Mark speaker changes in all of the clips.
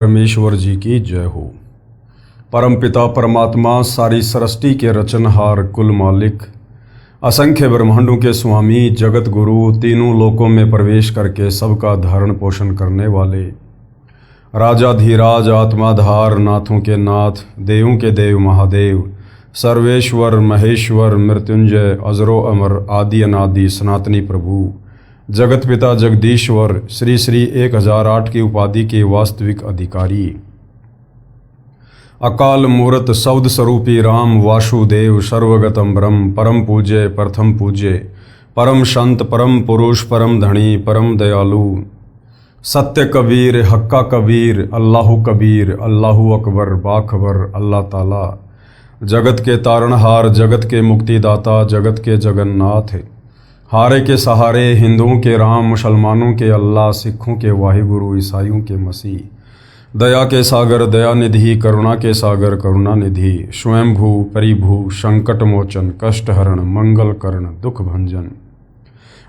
Speaker 1: परमेश्वर जी की जय हो। परमपिता परमात्मा सारी सृष्टि के रचनहार कुल मालिक, असंख्य ब्रह्मांडों के स्वामी, जगत गुरु, तीनों लोकों में प्रवेश करके सबका धारण पोषण करने वाले, राजाधीराज, आत्माधार, नाथों के नाथ, देवों के देव महादेव, सर्वेश्वर महेश्वर, मृत्युंजय, अजरो अमर, आदि अनादि सनातनी प्रभु, जगत पिता जगदीश्वर, श्री श्री 1008 की उपाधि के वास्तविक अधिकारी, अकाल मूर्त शब्द स्वरूपी राम वासुदेव, सर्वगतम ब्रह्म, परम पूज्य, प्रथम पूज्य, परम संत, परम पुरुष, परम धनी, परम दयालु, सत्य कबीर, हक्का कबीर, अल्लाहु कबीर, अल्लाहु अकबर, बाखबर, अल्लाह ताला, जगत के तारणहार, जगत के मुक्तिदाता, जगत के जगन्नाथ, हारे के सहारे, हिंदुओं के राम, मुसलमानों के अल्लाह, सिखों के वाहिगुरु, ईसाइयों के मसीह, दया के सागर दयानिधि, करुणा के सागर करुणानिधि, स्वयंभू परिभू, संकट मोचन, कष्ट हरण, मंगल करण, दुख भंजन,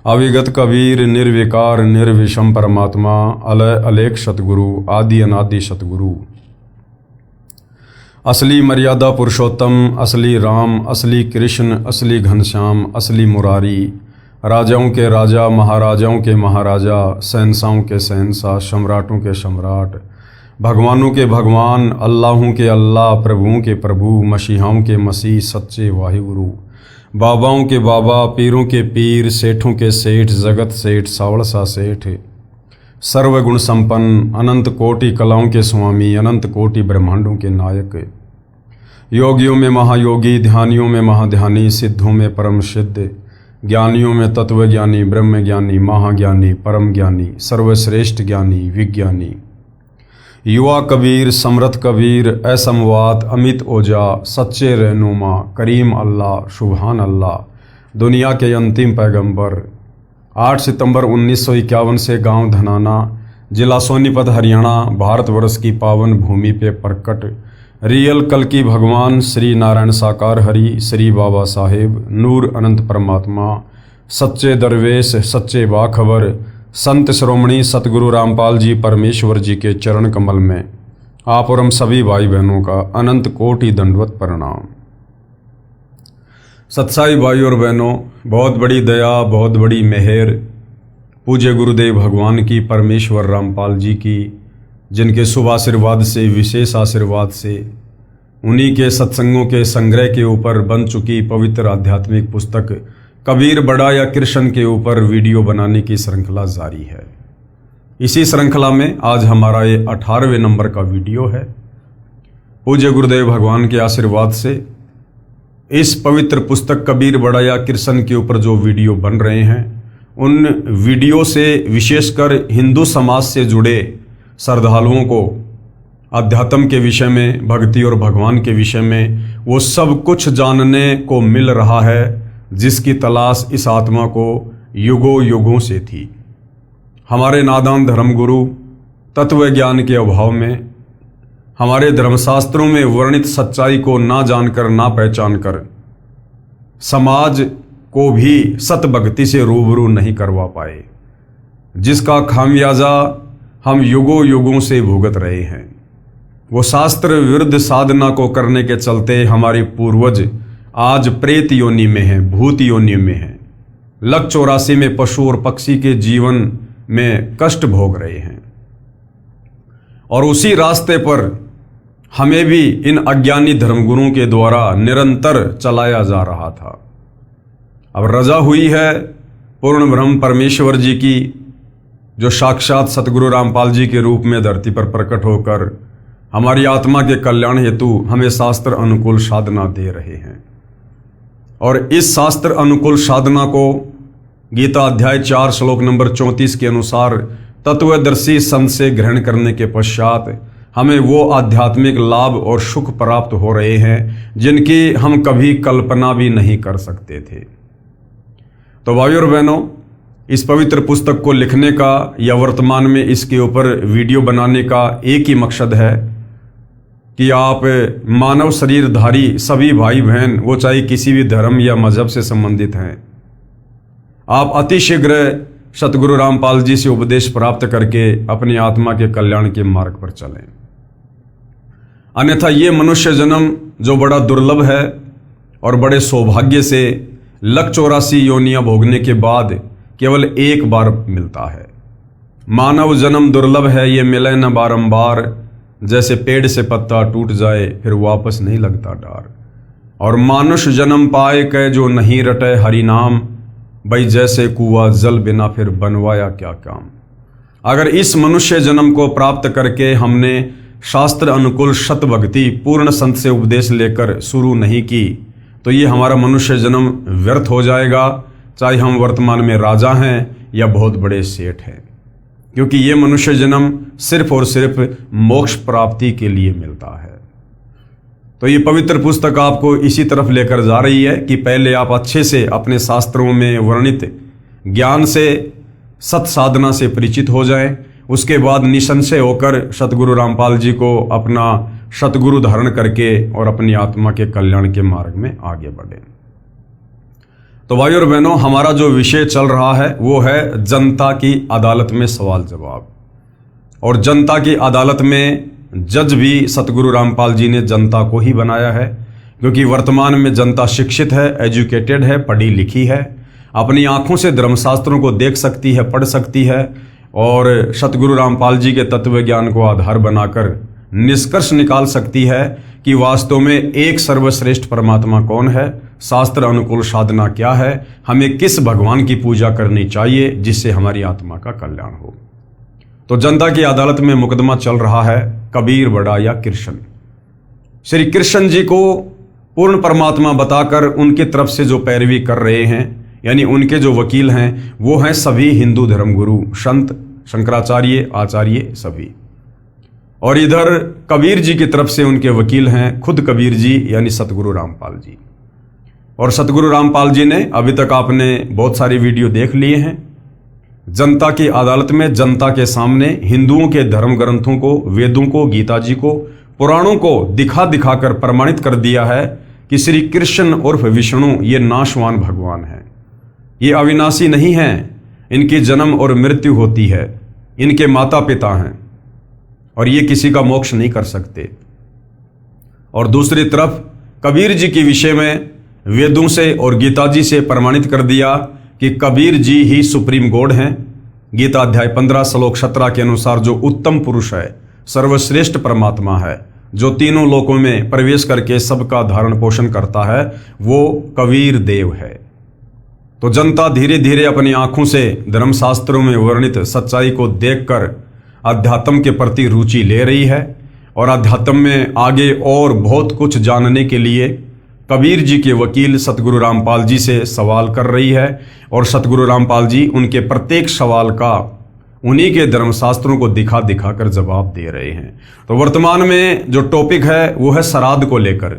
Speaker 1: अविगत कबीर, निर्विकार निर्विषम परमात्मा, अलय अलेख सतगुरु, आदि अनादि सतगुरु, असली मर्यादा पुरुषोत्तम, असली राम, असली कृष्ण, असली घनश्याम, असली मुरारी, राजाओं के राजा, महाराजाओं के महाराजा, शहंशाहों के शहंशाह, सम्राटों के सम्राट, भगवानों के भगवान, अल्लाहों के अल्लाह, प्रभुओं के प्रभु, मसीहाओं के मसीह, सच्चे वाहिगुरु, बाबाओं के बाबा, पीरों के पीर, सेठों के सेठ, जगत सेठ, सावड़ सा सेठ, सर्वगुण संपन्न, अनंत कोटि कलाओं के स्वामी, अनंत कोटि ब्रह्मांडों के नायक, योगियों में महायोगी, ध्यानियों में महाध्यानी, सिद्धों में परम सिद्ध, ज्ञानियों में तत्वज्ञानी, ब्रह्म ज्ञानी, महाज्ञानी, परम ज्ञानी, सर्वश्रेष्ठ ज्ञानी, विज्ञानी, युवा कबीर, समर्थ कबीर, असमवात, अमित ओजा, सच्चे रहनुमा, करीम अल्लाह, सुभान अल्लाह, दुनिया के अंतिम पैगंबर, 8 सितंबर 1951 से गांव धनाना, जिला सोनीपत, हरियाणा, भारतवर्ष की पावन भूमि पे प्रकट रियल कल की भगवान श्री नारायण साकार हरि, श्री बाबा साहेब, नूर अनंत परमात्मा, सच्चे दरवेश, सच्चे बाखबर, संत श्रोमणी सतगुरु रामपाल जी परमेश्वर जी के चरण कमल में आप और हम सभी भाई बहनों का अनंत कोटि दंडवत प्रणाम। सत्साई भाई और बहनों, बहुत बड़ी दया, बहुत बड़ी मेहर पूज्य गुरुदेव भगवान की, परमेश्वर रामपाल जी की, जिनके शुभ आशीर्वाद से, विशेष आशीर्वाद से, उन्हीं के सत्संगों के संग्रह के ऊपर बन चुकी पवित्र आध्यात्मिक पुस्तक कबीर बड़ा या कृष्ण के ऊपर वीडियो बनाने की श्रृंखला जारी है। इसी श्रृंखला में आज हमारा ये 18वें नंबर का वीडियो है। पूज्य गुरुदेव भगवान के आशीर्वाद से इस पवित्र पुस्तक कबीर बड़ा या कृष्ण के ऊपर जो वीडियो बन रहे हैं, उन वीडियो से विशेषकर हिंदू समाज से जुड़े श्रद्धालुओं को अध्यात्म के विषय में, भक्ति और भगवान के विषय में वो सब कुछ जानने को मिल रहा है जिसकी तलाश इस आत्मा को युगों युगों से थी। हमारे नादान धर्मगुरु तत्व ज्ञान के अभाव में, हमारे धर्मशास्त्रों में वर्णित सच्चाई को ना जानकर, ना पहचान कर समाज को भी सत भक्ति से रूबरू नहीं करवा पाए, जिसका खामियाजा हम युगों युगों से भुगत रहे हैं। वो शास्त्र विरुद्ध साधना को करने के चलते हमारे पूर्वज आज प्रेत योनि में हैं, भूत योनि में हैं, लक 84 में पशु और पक्षी के जीवन में कष्ट भोग रहे हैं। और उसी रास्ते पर हमें भी इन अज्ञानी धर्मगुरुओं के द्वारा निरंतर चलाया जा रहा था। अब रजा हुई है पूर्ण ब्रह्म परमेश्वर जी की, जो साक्षात सतगुरु रामपाल जी के रूप में धरती पर प्रकट होकर हमारी आत्मा के कल्याण हेतु हमें शास्त्र अनुकूल साधना दे रहे हैं। और इस शास्त्र अनुकूल साधना को गीता अध्याय 4 श्लोक नंबर 34 के अनुसार तत्वदर्शी संत से ग्रहण करने के पश्चात हमें वो आध्यात्मिक लाभ और सुख प्राप्त हो रहे हैं जिनकी हम कभी कल्पना भी नहीं कर सकते थे। तो भाई और बहनों, इस पवित्र पुस्तक को लिखने का या वर्तमान में इसके ऊपर वीडियो बनाने का एक ही मकसद है कि आप मानव शरीरधारी सभी भाई बहन, वो चाहे किसी भी धर्म या मजहब से संबंधित हैं, आप अतिशीघ्र सतगुरु रामपाल जी से उपदेश प्राप्त करके अपनी आत्मा के कल्याण के मार्ग पर चलें। अन्यथा ये मनुष्य जन्म जो बड़ा दुर्लभ है और बड़े सौभाग्य से 184 योनियां भोगने के बाद केवल एक बार मिलता है। मानव जन्म दुर्लभ है, ये मिले न बारंबार, जैसे पेड़ से पत्ता टूट जाए फिर वापस नहीं लगता डार। और मानुष जन्म पाए कै जो नहीं रटे हरि नाम, भाई जैसे कुआ जल बिना फिर बनवाया क्या काम। अगर इस मनुष्य जन्म को प्राप्त करके हमने शास्त्र अनुकूल शत भक्ति पूर्ण संत से उपदेश लेकर शुरू नहीं की तो ये हमारा मनुष्य जन्म व्यर्थ हो जाएगा, चाहे हम वर्तमान में राजा हैं या बहुत बड़े सेठ हैं, क्योंकि ये मनुष्य जन्म सिर्फ और सिर्फ मोक्ष प्राप्ति के लिए मिलता है। तो ये पवित्र पुस्तक आपको इसी तरफ लेकर जा रही है कि पहले आप अच्छे से अपने शास्त्रों में वर्णित ज्ञान से सत साधना से परिचित हो जाएं, उसके बाद निसंशय होकर सतगुरु रामपाल जी को अपना सतगुरु धारण करके और अपनी आत्मा के कल्याण के मार्ग में आगे बढ़े। तो भाई और बहनों, हमारा जो विषय चल रहा है वो है जनता की अदालत में सवाल जवाब। और जनता की अदालत में जज भी सतगुरु रामपाल जी ने जनता को ही बनाया है, क्योंकि वर्तमान में जनता शिक्षित है, एजुकेटेड है, पढ़ी लिखी है, अपनी आंखों से धर्मशास्त्रों को देख सकती है, पढ़ सकती है और सतगुरु रामपाल जी के तत्व ज्ञान को आधार बनाकर निष्कर्ष निकाल सकती है कि वास्तव में एक सर्वश्रेष्ठ परमात्मा कौन है, शास्त्र अनुकूल साधना क्या है, हमें किस भगवान की पूजा करनी चाहिए जिससे हमारी आत्मा का कल्याण हो। तो जनता की अदालत में मुकदमा चल रहा है कबीर बड़ा या कृष्ण। श्री कृष्ण जी को पूर्ण परमात्मा बताकर उनकी तरफ से जो पैरवी कर रहे हैं, यानी उनके जो वकील हैं, वो हैं सभी हिंदू धर्मगुरु, संत, शंकराचार्य, आचार्य सभी। और इधर कबीर जी की तरफ से उनके वकील हैं खुद कबीर जी यानी सतगुरु रामपाल जी। और सतगुरु रामपाल जी ने अभी तक आपने बहुत सारी वीडियो देख लिए हैं। जनता की अदालत में जनता के सामने हिंदुओं के धर्म ग्रंथों को, वेदों को, गीता जी को, पुराणों को दिखा दिखाकर प्रमाणित कर दिया है कि श्री कृष्ण उर्फ विष्णु ये नाशवान भगवान हैं, ये अविनाशी नहीं हैं, इनकी जन्म और मृत्यु होती है, इनके माता पिता हैं और ये किसी का मोक्ष नहीं कर सकते। और दूसरी तरफ कबीर जी के विषय में वेदों से और गीता जी से प्रमाणित कर दिया कि कबीर जी ही सुप्रीम गॉड हैं। गीता अध्याय 15 श्लोक 17 के अनुसार जो उत्तम पुरुष है, सर्वश्रेष्ठ परमात्मा है, जो तीनों लोकों में प्रवेश करके सबका धारण पोषण करता है, वो कबीर देव है। तो जनता धीरे धीरे अपनी आंखों से धर्मशास्त्रों में वर्णित सच्चाई को देखकर अध्यात्म के प्रति रुचि ले रही है और अध्यात्म में आगे और बहुत कुछ जानने के लिए कबीर जी के वकील सतगुरु रामपाल जी से सवाल कर रही है और सतगुरु रामपाल जी उनके प्रत्येक सवाल का उन्हीं के धर्मशास्त्रों को दिखा दिखा कर जवाब दे रहे हैं। तो वर्तमान में जो टॉपिक है वो है श्राद्ध को लेकर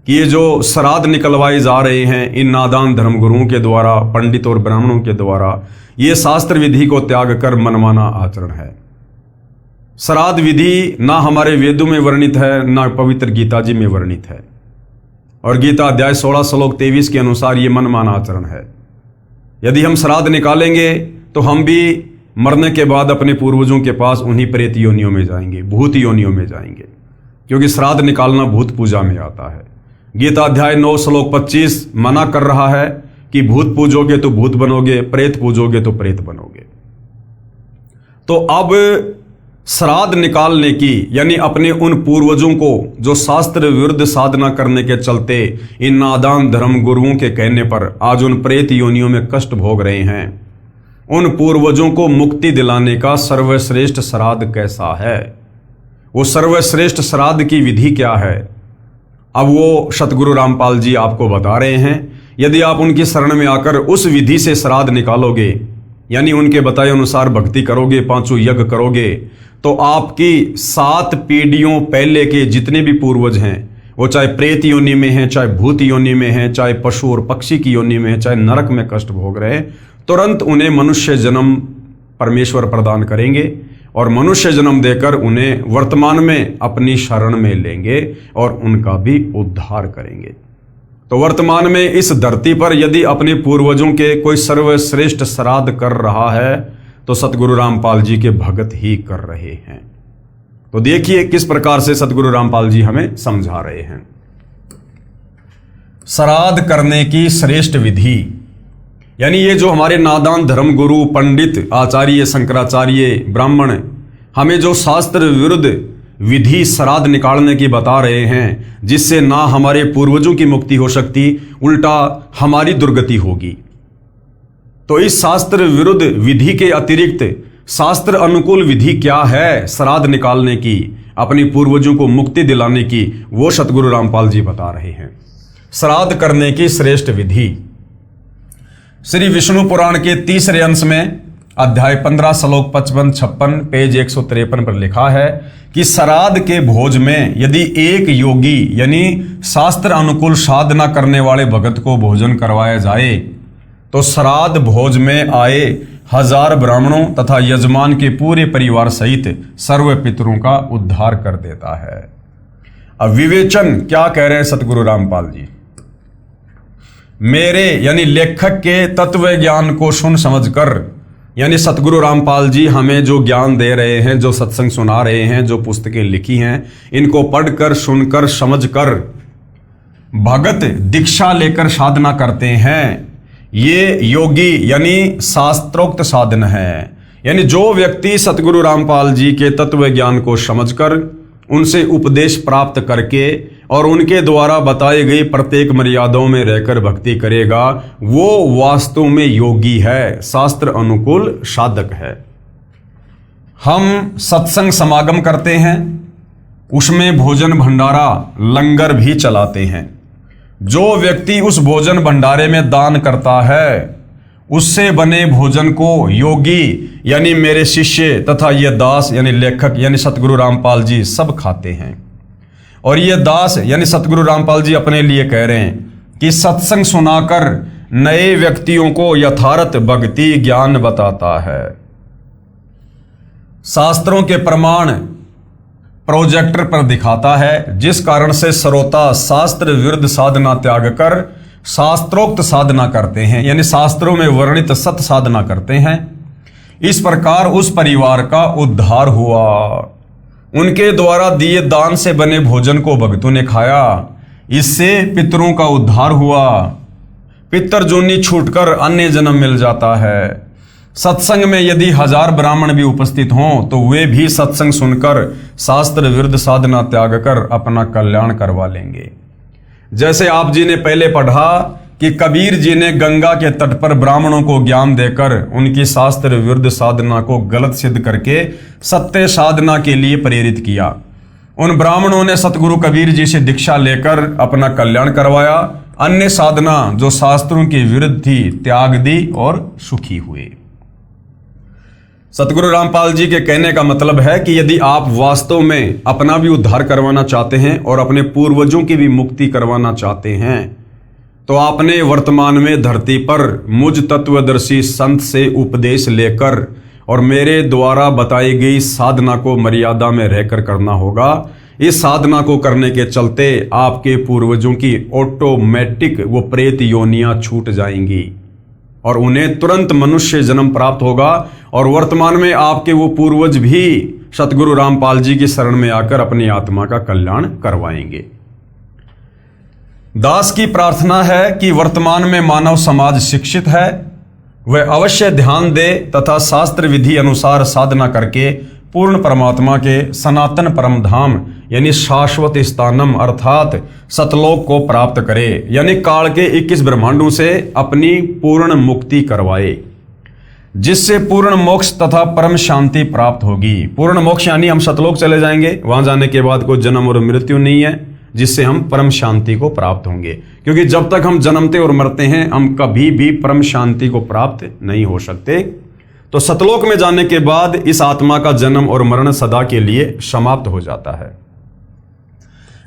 Speaker 1: कि ये जो श्राद्ध निकलवाए जा रहे हैं इन नादान धर्मगुरुओं के द्वारा, पंडित और ब्राह्मणों के द्वारा, ये शास्त्र विधि को त्याग कर मनमाना आचरण है। श्राद्ध विधि ना हमारे वेदों में वर्णित है, ना पवित्र गीता जी में वर्णित है। और गीता अध्याय 16 श्लोक 23 के अनुसार ये मनमाना आचरण है। यदि हम श्राद्ध निकालेंगे तो हम भी मरने के बाद अपने पूर्वजों के पास उन्हीं प्रेत योनियों में जाएंगे, भूत योनियों में जाएंगे, क्योंकि श्राद्ध निकालना भूत पूजा में आता है। गीता अध्याय 9 श्लोक 25 मना कर रहा है कि भूत पूजोगे तो भूत बनोगे, प्रेत पूजोगे तो प्रेत बनोगे। तो अब श्राद्ध निकालने की, यानी अपने उन पूर्वजों को जो शास्त्र विरुद्ध साधना करने के चलते इन नादान धर्म गुरुओं के कहने पर आज उन प्रेत योनियों में कष्ट भोग रहे हैं, उन पूर्वजों को मुक्ति दिलाने का सर्वश्रेष्ठ श्राद्ध कैसा है, वो सर्वश्रेष्ठ श्राद्ध की विधि क्या है, अब वो सतगुरु रामपाल जी आपको बता रहे हैं। यदि आप उनकी शरण में आकर उस विधि से श्राद्ध निकालोगे, यानी उनके बताए अनुसार भक्ति करोगे, 5 यज्ञ करोगे, तो आपकी 7 पीढ़ियों पहले के जितने भी पूर्वज हैं, वो चाहे प्रेत योनि में हैं, चाहे भूत योनि में हैं, चाहे पशु और पक्षी की योनि में हैं, चाहे नरक में कष्ट भोग रहे हैं, तुरंत उन्हें मनुष्य जन्म परमेश्वर प्रदान करेंगे और मनुष्य जन्म देकर उन्हें वर्तमान में अपनी शरण में लेंगे और उनका भी उद्धार करेंगे। तो वर्तमान में इस धरती पर यदि अपने पूर्वजों के कोई सर्वश्रेष्ठ श्राद्ध कर रहा है तो सतगुरु रामपाल जी के भगत ही कर रहे हैं। तो देखिए किस प्रकार से सतगुरु रामपाल जी हमें समझा रहे हैं। श्राद्ध करने की श्रेष्ठ विधि, यानी ये जो हमारे नादान धर्म गुरु पंडित आचार्य शंकराचार्य ब्राह्मण हमें जो शास्त्र विरुद्ध विधि श्राद्ध निकालने की बता रहे हैं, जिससे ना हमारे पूर्वजों की मुक्ति हो सकती, उल्टा हमारी दुर्गति होगी। तो इस शास्त्र विरुद्ध विधि के अतिरिक्त शास्त्र अनुकूल विधि क्या है श्राद्ध निकालने की, अपनी पूर्वजों को मुक्ति दिलाने की, वो सतगुरु रामपाल जी बता रहे हैं। श्राद्ध करने की श्रेष्ठ विधि श्री विष्णु पुराण के तीसरे अंश में अध्याय 15 श्लोक 55-56 पेज 153 पर लिखा है कि श्राद्ध के भोज में यदि एक योगी यानी शास्त्र अनुकूल साधना करने वाले भगत को भोजन करवाया जाए तो श्राद्ध भोज में आए 1000 ब्राह्मणों तथा यजमान के पूरे परिवार सहित सर्व पितरों का उद्धार कर देता है। अब विवेचन क्या कह रहे हैं सतगुरु रामपाल जी। मेरे यानी लेखक के तत्व ज्ञान को सुन समझकर, यानी सतगुरु रामपाल जी हमें जो ज्ञान दे रहे हैं, जो सत्संग सुना रहे हैं, जो पुस्तकें लिखी हैं, इनको पढ़कर सुनकर समझकर भगत दीक्षा लेकर साधना करते हैं। ये योगी यानी शास्त्रोक्त साधन है। यानी जो व्यक्ति सतगुरु रामपाल जी के तत्व ज्ञान को समझकर उनसे उपदेश प्राप्त करके और उनके द्वारा बताई गई प्रत्येक मर्यादाओं में रहकर भक्ति करेगा, वो वास्तव में योगी है, शास्त्र अनुकूल साधक है। हम सत्संग समागम करते हैं, उसमें भोजन भंडारा लंगर भी चलाते हैं। जो व्यक्ति उस भोजन भंडारे में दान करता है, उससे बने भोजन को योगी यानी मेरे शिष्य तथा ये दास यानी लेखक यानी सतगुरु रामपाल जी सब खाते हैं। और ये दास यानी सतगुरु रामपाल जी अपने लिए कह रहे हैं कि सत्संग सुनाकर नए व्यक्तियों को यथार्थ भक्ति ज्ञान बताता है। शास्त्रों के प्रमाण प्रोजेक्टर पर दिखाता है, जिस कारण से श्रोता शास्त्र विरुद्ध साधना त्याग कर शास्त्रोक्त साधना करते हैं, यानी शास्त्रों में वर्णित सत साधना करते हैं। इस प्रकार उस परिवार का उद्धार हुआ। उनके द्वारा दिए दान से बने भोजन को भक्तों ने खाया, इससे पितरों का उद्धार हुआ। पितर जोनी छूटकर अन्य जन्म मिल जाता है। सत्संग में यदि 1000 ब्राह्मण भी उपस्थित हों तो वे भी सत्संग सुनकर शास्त्र विरुद्ध साधना त्याग कर अपना कल्याण करवा लेंगे। जैसे आप जी ने पहले पढ़ा कि कबीर जी ने गंगा के तट पर ब्राह्मणों को ज्ञान देकर उनकी शास्त्र विरुद्ध साधना को गलत सिद्ध करके सत्य साधना के लिए प्रेरित किया। उन ब्राह्मणों ने सतगुरु कबीर जी से दीक्षा लेकर अपना कल्याण करवाया। अन्य साधना जो शास्त्रों के विरुद्ध थी त्याग दी और सुखी हुए। सतगुरु रामपाल जी के कहने का मतलब है कि यदि आप वास्तव में अपना भी उद्धार करवाना चाहते हैं और अपने पूर्वजों की भी मुक्ति करवाना चाहते हैं, तो आपने वर्तमान में धरती पर मुझ तत्वदर्शी संत से उपदेश लेकर और मेरे द्वारा बताई गई साधना को मर्यादा में रहकर करना होगा। इस साधना को करने के चलते आपके पूर्वजों की ऑटोमेटिक वो प्रेत योनियां छूट जाएंगी और उन्हें तुरंत मनुष्य जन्म प्राप्त होगा। और वर्तमान में आपके वो पूर्वज भी सतगुरु रामपाल जी की शरण में आकर अपनी आत्मा का कल्याण करवाएंगे। दास की प्रार्थना है कि वर्तमान में मानव समाज शिक्षित है, वह अवश्य ध्यान दे तथा शास्त्र विधि अनुसार साधना करके पूर्ण परमात्मा के सनातन परम धाम यानी शाश्वत स्थानम अर्थात सतलोक को प्राप्त करे, यानी काल के 21 ब्रह्मांडों से अपनी पूर्ण मुक्ति करवाए, जिससे पूर्ण मोक्ष तथा परम शांति प्राप्त होगी। पूर्ण मोक्ष यानी हम सतलोक चले जाएंगे, वहां जाने के बाद कोई जन्म और मृत्यु नहीं है, जिससे हम परम शांति को प्राप्त होंगे। क्योंकि जब तक हम जन्मते और मरते हैं हम कभी भी परम शांति को प्राप्त नहीं हो सकते। तो सतलोक में जाने के बाद इस आत्मा का जन्म और मरण सदा के लिए समाप्त हो जाता है।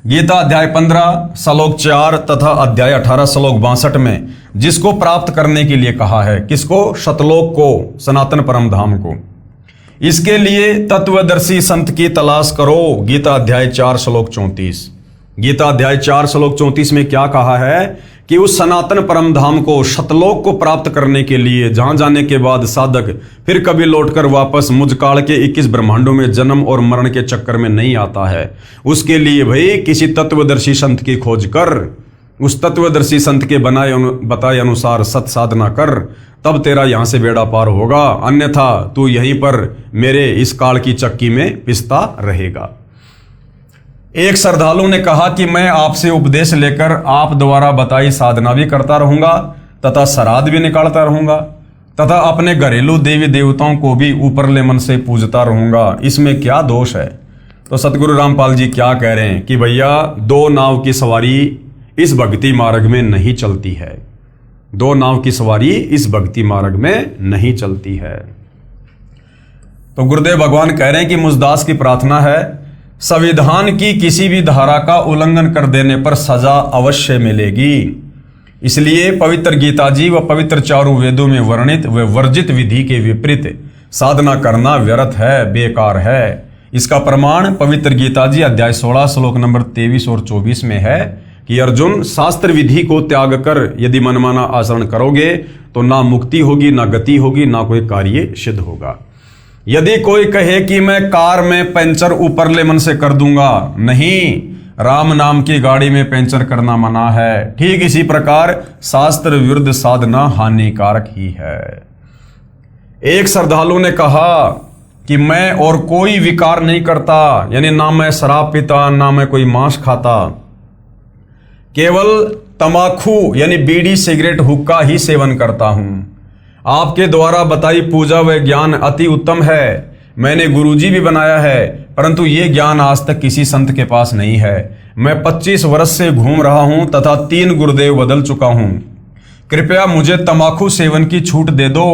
Speaker 1: गीता अध्याय 15 श्लोक 4 तथा अध्याय 18 श्लोक 62 में जिसको प्राप्त करने के लिए कहा है, किसको? सतलोक को, सनातन परम धाम को। इसके लिए तत्वदर्शी संत की तलाश करो। गीता अध्याय 4 श्लोक 34। गीता अध्याय 4 श्लोक 34 में क्या कहा है कि उस सनातन परम धाम को, शतलोक को प्राप्त करने के लिए जहां जाने के बाद साधक फिर कभी लौटकर वापस मुझ काल के 21 ब्रह्मांडों में जन्म और मरण के चक्कर में नहीं आता है, उसके लिए भाई किसी तत्वदर्शी संत की खोज कर, उस तत्वदर्शी संत के बताए अनुसार सत साधना कर, तब तेरा यहां से बेड़ा पार होगा, अन्यथा तू यहीं पर मेरे इस काल की चक्की में पिसता रहेगा। एक श्रद्धालु ने कहा कि मैं आपसे उपदेश लेकर आप द्वारा बताई साधना भी करता रहूंगा तथा श्राद्ध भी निकालता रहूंगा तथा अपने घरेलू देवी देवताओं को भी ऊपरले मन से पूजता रहूंगा, इसमें क्या दोष है? तो सतगुरु रामपाल जी क्या कह रहे हैं कि भैया, दो नाव की सवारी इस भक्ति मार्ग में नहीं चलती है, दो नाव की सवारी इस भक्ति मार्ग में नहीं चलती है। तो गुरुदेव भगवान कह रहे हैं कि मुझदास की प्रार्थना है, संविधान की किसी भी धारा का उल्लंघन कर देने पर सजा अवश्य मिलेगी, इसलिए पवित्र गीता जी व पवित्र चारों वेदों में वर्णित व वर्जित विधि के विपरीत साधना करना व्यर्थ है, बेकार है। इसका प्रमाण पवित्र गीता जी अध्याय 16 श्लोक नंबर 23 और 24 में है कि अर्जुन, शास्त्र विधि को त्याग कर यदि मनमाना आचरण करोगे तो ना मुक्ति होगी, ना गति होगी, ना कोई कार्य सिद्ध होगा। यदि कोई कहे कि मैं कार में पंचर ऊपरले मन से कर दूंगा, नहीं, राम नाम की गाड़ी में पंचर करना मना है। ठीक इसी प्रकार शास्त्र विरुद्ध साधना हानिकारक ही है। एक श्रद्धालु ने कहा कि मैं और कोई विकार नहीं करता, यानी ना मैं शराब पीता, ना मैं कोई मांस खाता, केवल तमाकू यानी बीड़ी, सिगरेट, हुक्का ही सेवन करता हूं। आपके द्वारा बताई पूजा व ज्ञान अति उत्तम है, मैंने गुरुजी भी बनाया है, परंतु ये ज्ञान आज तक किसी संत के पास नहीं है। मैं 25 वर्ष से घूम रहा हूं तथा 3 गुरुदेव बदल चुका हूं। कृपया मुझे तंबाकू सेवन की छूट दे दो,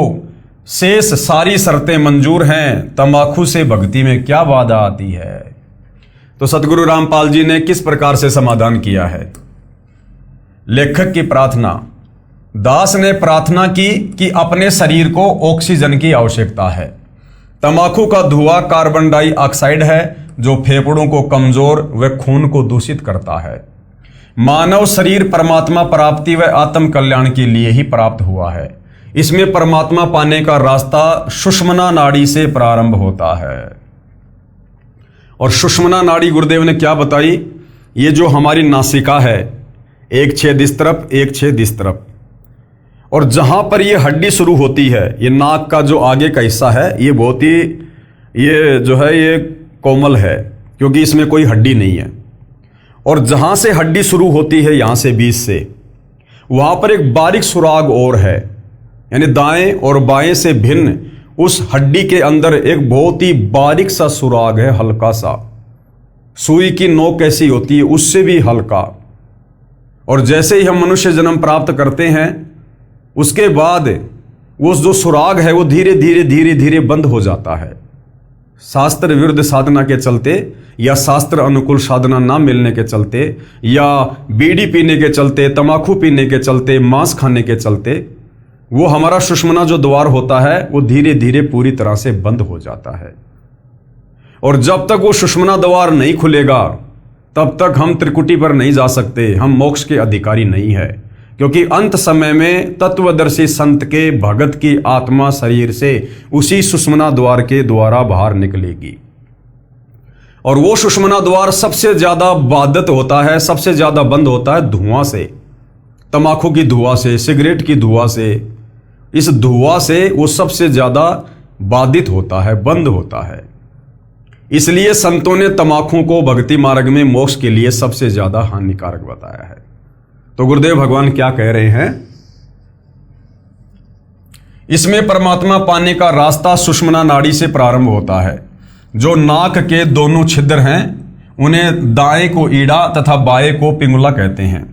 Speaker 1: शेष सारी शर्तें मंजूर हैं, तंबाकू से भक्ति में क्या बाधा आती है? तो सतगुरु रामपाल जी ने किस प्रकार से समाधान किया है? लेखक की प्रार्थना, दास ने प्रार्थना की कि अपने शरीर को ऑक्सीजन की आवश्यकता है। तंबाकू का धुआं कार्बन डाइऑक्साइड है जो फेफड़ों को कमजोर व खून को दूषित करता है। मानव शरीर परमात्मा प्राप्ति व आत्म कल्याण के लिए ही प्राप्त हुआ है। इसमें परमात्मा पाने का रास्ता सुषुम्ना नाड़ी से प्रारंभ होता है। और सुषुम्ना नाड़ी गुरुदेव ने क्या बताई? ये जो हमारी नासिका है, एक छेद इस तरफ, एक छेद इस तरफ, और जहां पर ये हड्डी शुरू होती है, ये नाक का जो आगे का हिस्सा है, ये बहुत ही ये जो है ये कोमल है क्योंकि इसमें कोई हड्डी नहीं है। और जहां से हड्डी शुरू होती है, यहां से बीच से, वहां पर एक बारीक सुराग और है, यानी दाएं और बाएं से भिन्न उस हड्डी के अंदर एक बहुत ही बारीक सा सुराग है, हल्का सा, सुई की नोक कैसी होती है उससे भी हल्का। और जैसे ही हम मनुष्य जन्म प्राप्त करते हैं, उसके बाद वो जो सुराग है वो धीरे धीरे धीरे धीरे बंद हो जाता है। शास्त्र विरुद्ध साधना के चलते या शास्त्र अनुकूल साधना ना मिलने के चलते या बीड़ी पीने के चलते, तंबाकू पीने के चलते, मांस खाने के चलते, वो हमारा सुषुम्ना जो द्वार होता है वो धीरे धीरे पूरी तरह से बंद हो जाता है। और जब तक वो सुषुम्ना द्वार नहीं खुलेगा तब तक हम त्रिकुटी पर नहीं जा सकते, हम मोक्ष के अधिकारी नहीं है। क्योंकि अंत समय में तत्वदर्शी संत के भगत की आत्मा शरीर से उसी सुषुम्ना द्वार के द्वारा बाहर निकलेगी। और वो सुषुम्ना द्वार सबसे ज्यादा बाधित होता है, सबसे ज्यादा बंद होता है धुआं से, तंबाकू की धुआं से, सिगरेट की धुआं से। इस धुआं से वो सबसे ज्यादा बाधित होता है, बंद होता है। इसलिए संतों ने तंबाकू को भक्ति मार्ग में मोक्ष के लिए सबसे ज्यादा हानिकारक बताया है। तो गुरुदेव भगवान क्या कह रहे हैं? इसमें परमात्मा पाने का रास्ता सुषुम्ना नाड़ी से प्रारंभ होता है। जो नाक के दोनों छिद्र हैं उन्हें दाएं को ईड़ा तथा बाएं को पिंगुला कहते हैं।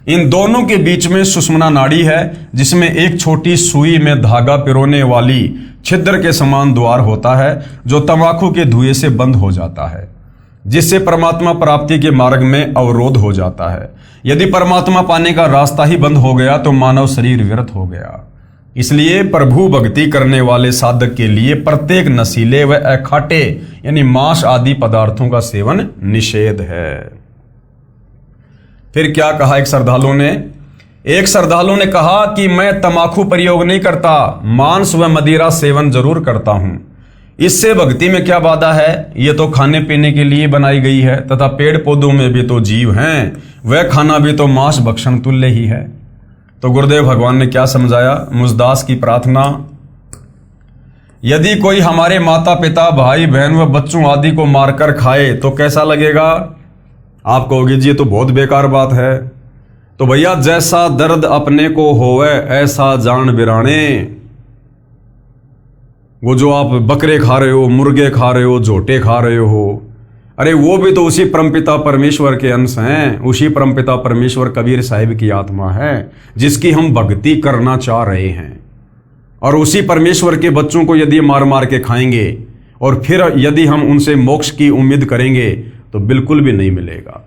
Speaker 1: इन दोनों के बीच में सुषुम्ना नाड़ी है जिसमें एक छोटी सुई में धागा पिरोने वाली छिद्र के समान द्वार होता है जो तंबाकू के धुएं से बंद हो जाता है, जिससे परमात्मा प्राप्ति के मार्ग में अवरोध हो जाता है। यदि परमात्मा पाने का रास्ता ही बंद हो गया तो मानव शरीर व्यर्थ हो गया। इसलिए प्रभु भक्ति करने वाले साधक के लिए प्रत्येक नशीले व अखाटे यानी मांस आदि पदार्थों का सेवन निषेध है। फिर क्या कहा एक श्रद्धालु ने एक श्रद्धालु ने कहा कि मैं तंबाकू प्रयोग नहीं करता, मांस व मदिरा सेवन जरूर करता हूं। इससे भक्ति में क्या बाधा है? ये तो खाने पीने के लिए बनाई गई है तथा पेड़ पौधों में भी तो जीव हैं, वह खाना भी तो मांस भक्षण तुल्य ही है। तो गुरुदेव भगवान ने क्या समझाया? मुझदास की प्रार्थना, यदि कोई हमारे माता पिता भाई बहन व बच्चों आदि को मारकर खाए तो कैसा लगेगा? आप कहोगे जी ये तो बहुत बेकार बात है। तो भैया, जैसा दर्द अपने को होवे ऐसा जान बिराने। वो जो आप बकरे खा रहे हो, मुर्गे खा रहे हो, झोटे खा रहे हो, अरे वो भी तो उसी परमपिता परमेश्वर के अंश हैं। उसी परमपिता परमेश्वर कबीर साहिब की आत्मा है जिसकी हम भक्ति करना चाह रहे हैं। और उसी परमेश्वर के बच्चों को यदि मार मार के खाएंगे और फिर यदि हम उनसे मोक्ष की उम्मीद करेंगे तो बिल्कुल भी नहीं मिलेगा।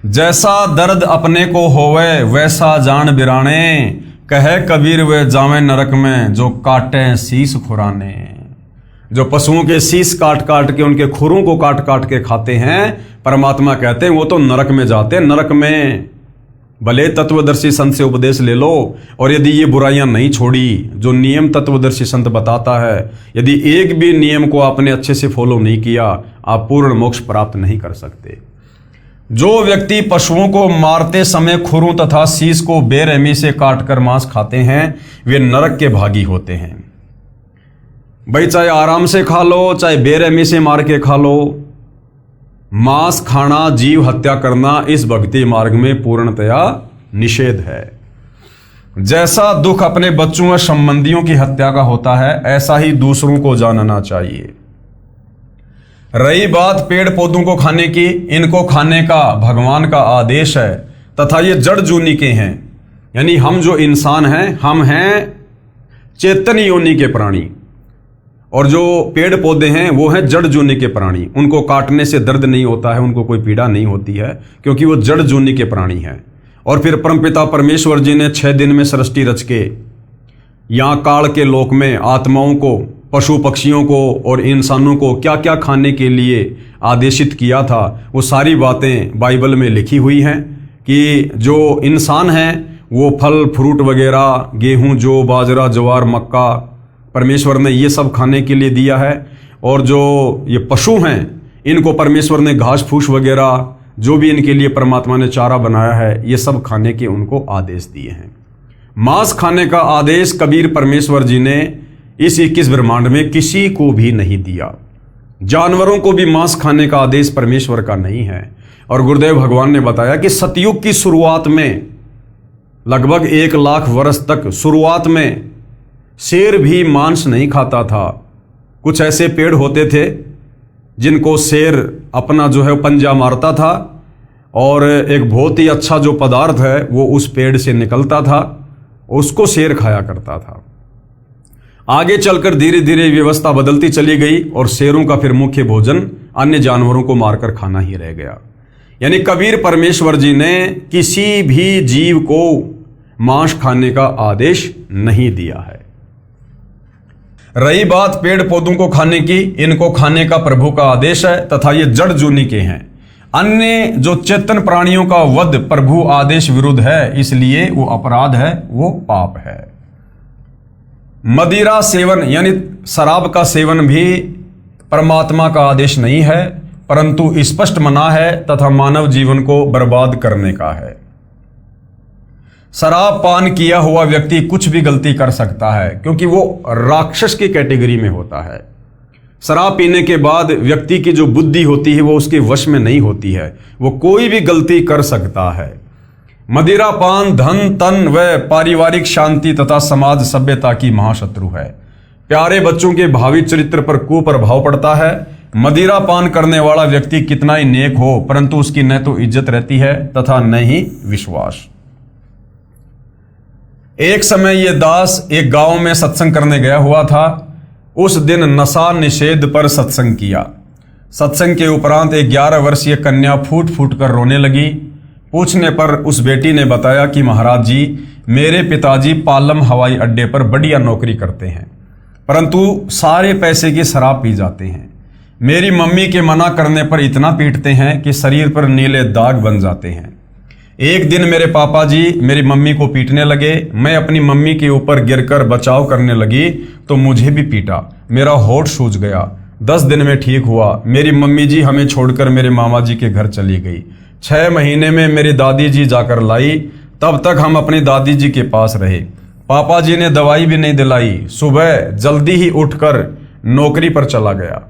Speaker 1: जैसा दर्द अपने को होवे वैसा जान बिराने, कहे कबीर वे जावे नरक में जो काटे शीस खुराने। जो पशुओं के शीस काट काट के, उनके खुरों को काट काट के खाते हैं, परमात्मा कहते हैं वो तो नरक में जाते हैं। नरक में भले तत्वदर्शी संत से उपदेश ले लो, और यदि ये बुराइयां नहीं छोड़ी जो नियम तत्वदर्शी संत बताता है, यदि एक भी नियम को आपने अच्छे से फॉलो नहीं किया, आप पूर्ण मोक्ष प्राप्त नहीं कर सकते। जो व्यक्ति पशुओं को मारते समय खुरों तथा शीस को बेरहमी से काटकर मांस खाते हैं, वे नरक के भागी होते हैं। भाई, चाहे आराम से खा लो, चाहे बेरहमी से मार के खा लो, मांस खाना, जीव हत्या करना इस भक्ति मार्ग में पूर्णतया निषेध है। जैसा दुख अपने बच्चों व संबंधियों की हत्या का होता है, ऐसा ही दूसरों को जानना चाहिए। रही बात पेड़ पौधों को खाने की, इनको खाने का भगवान का आदेश है तथा ये जड़ जूनी के हैं। यानी हम जो इंसान हैं, हम हैं चेतन योनि के प्राणी, और जो पेड़ पौधे हैं वो हैं जड़ जूनी के प्राणी। उनको काटने से दर्द नहीं होता है, उनको कोई पीड़ा नहीं होती है, क्योंकि वो जड़ जूनी के प्राणी हैं। और फिर परमपिता परमेश्वर जी ने 6 दिन में सृष्टि रच के यहाँ काल के लोक में आत्माओं को, पशु पक्षियों को और इंसानों को क्या क्या खाने के लिए आदेशित किया था, वो सारी बातें बाइबल में लिखी हुई हैं। कि जो इंसान हैं वो फल फ्रूट वगैरह, गेहूं, जौ, बाजरा, ज्वार, मक्का, परमेश्वर ने ये सब खाने के लिए दिया है। और जो ये पशु हैं, इनको परमेश्वर ने घास फूस वगैरह जो भी इनके लिए परमात्मा ने चारा बनाया है, ये सब खाने के उनको आदेश दिए हैं। मांस खाने का आदेश कबीर परमेश्वर जी ने इस 21 ब्रह्मांड में किसी को भी नहीं दिया। जानवरों को भी मांस खाने का आदेश परमेश्वर का नहीं है। और गुरुदेव भगवान ने बताया कि सतयुग की शुरुआत में लगभग 1 लाख वर्ष तक शुरुआत में शेर भी मांस नहीं खाता था। कुछ ऐसे पेड़ होते थे जिनको शेर अपना जो है पंजा मारता था, और एक बहुत ही अच्छा जो पदार्थ है वो उस पेड़ से निकलता था, उसको शेर खाया करता था। आगे चलकर धीरे धीरे व्यवस्था बदलती चली गई और शेरों का फिर मुख्य भोजन अन्य जानवरों को मारकर खाना ही रह गया। यानी कबीर परमेश्वर जी ने किसी भी जीव को मांस खाने का आदेश नहीं दिया है। रही बात पेड़ पौधों को खाने की, इनको खाने का प्रभु का आदेश है तथा ये जड़ जूनी के हैं। अन्य जो चेतन प्राणियों का वध प्रभु आदेश विरुद्ध है, इसलिए वो अपराध है, वो पाप है। मदिरा सेवन यानी शराब का सेवन भी परमात्मा का आदेश नहीं है, परंतु स्पष्ट मना है तथा मानव जीवन को बर्बाद करने का है। शराब पान किया हुआ व्यक्ति कुछ भी गलती कर सकता है, क्योंकि वो राक्षस की कैटेगरी में होता है। शराब पीने के बाद व्यक्ति की जो बुद्धि होती है वो उसके वश में नहीं होती है, वो कोई भी गलती कर सकता है। मदिरा पान धन तन व पारिवारिक शांति तथा समाज सभ्यता की महाशत्रु है। प्यारे बच्चों के भावी चरित्र पर कुप्रभाव पड़ता है। मदिरा पान करने वाला व्यक्ति कितना ही नेक हो, परंतु उसकी न तो इज्जत रहती है तथा न ही विश्वास। एक समय ये दास एक गांव में सत्संग करने गया हुआ था। उस दिन नशा निषेध पर सत्संग किया। सत्संग के उपरांत एक 11 वर्षीय कन्या फूट फूट कर रोने लगी। पूछने पर उस बेटी ने बताया कि महाराज जी, मेरे पिताजी पालम हवाई अड्डे पर बढ़िया नौकरी करते हैं, परंतु सारे पैसे की शराब पी जाते हैं। मेरी मम्मी के मना करने पर इतना पीटते हैं कि शरीर पर नीले दाग बन जाते हैं। एक दिन मेरे पापा जी मेरी मम्मी को पीटने लगे। मैं अपनी मम्मी के ऊपर गिरकर बचाव करने लगी तो मुझे भी पीटा। मेरा होठ सूज गया। 10 दिन में ठीक हुआ। मेरी मम्मी जी हमें छोड़कर मेरे मामा जी के घर चली गई। 6 महीने में मेरी दादी जी जाकर लाई। तब तक हम अपनी दादी जी के पास रहे। पापा जी ने दवाई भी नहीं दिलाई। सुबह जल्दी ही उठकर नौकरी पर चला गया।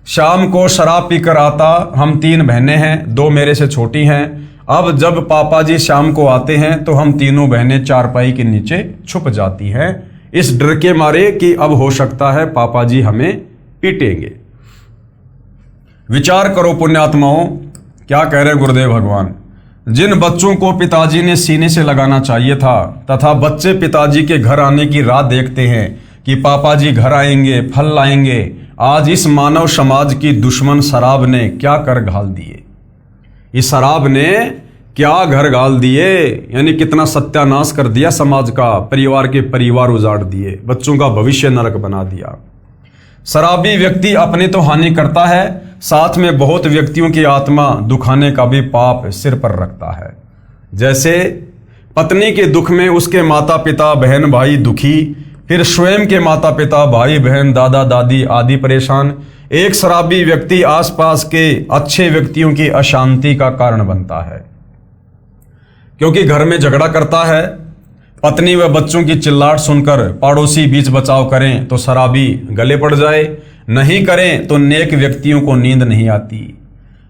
Speaker 1: शाम को शराब पीकर आता। हम 3 बहनें हैं, 2 मेरे से छोटी हैं। अब जब पापा जी शाम को आते हैं तो हम तीनों बहनें चारपाई के नीचे छुप जाती हैं, इस डर के मारे कि अब हो सकता है पापा जी हमें पीटेंगे। विचार करो पुण्यात्माओं, क्या कह रहे गुरुदेव भगवान। जिन बच्चों को पिताजी ने सीने से लगाना चाहिए था तथा बच्चे पिताजी के घर आने की राह देखते हैं कि पापा जी घर आएंगे, फल लाएंगे, आज इस मानव समाज की दुश्मन शराब ने क्या कर घाल दिए। इस शराब ने क्या घर गाल दिए, यानी कितना सत्यानाश कर दिया समाज का। परिवार के परिवार उजाड़ दिए, बच्चों का भविष्य नरक बना दिया। शराबी व्यक्ति अपनी तो हानि करता है, साथ में बहुत व्यक्तियों की आत्मा दुखाने का भी पाप सिर पर रखता है। जैसे पत्नी के दुख में उसके माता पिता बहन भाई दुखी, फिर स्वयं के माता पिता भाई बहन दादा दादी आदि परेशान। एक शराबी व्यक्ति आसपास के अच्छे व्यक्तियों की अशांति का कारण बनता है, क्योंकि घर में झगड़ा करता है। पत्नी व बच्चों की चिल्लाहट सुनकर पड़ोसी बीच बचाव करें तो शराबी गले पड़ जाए, नहीं करें तो नेक व्यक्तियों को नींद नहीं आती।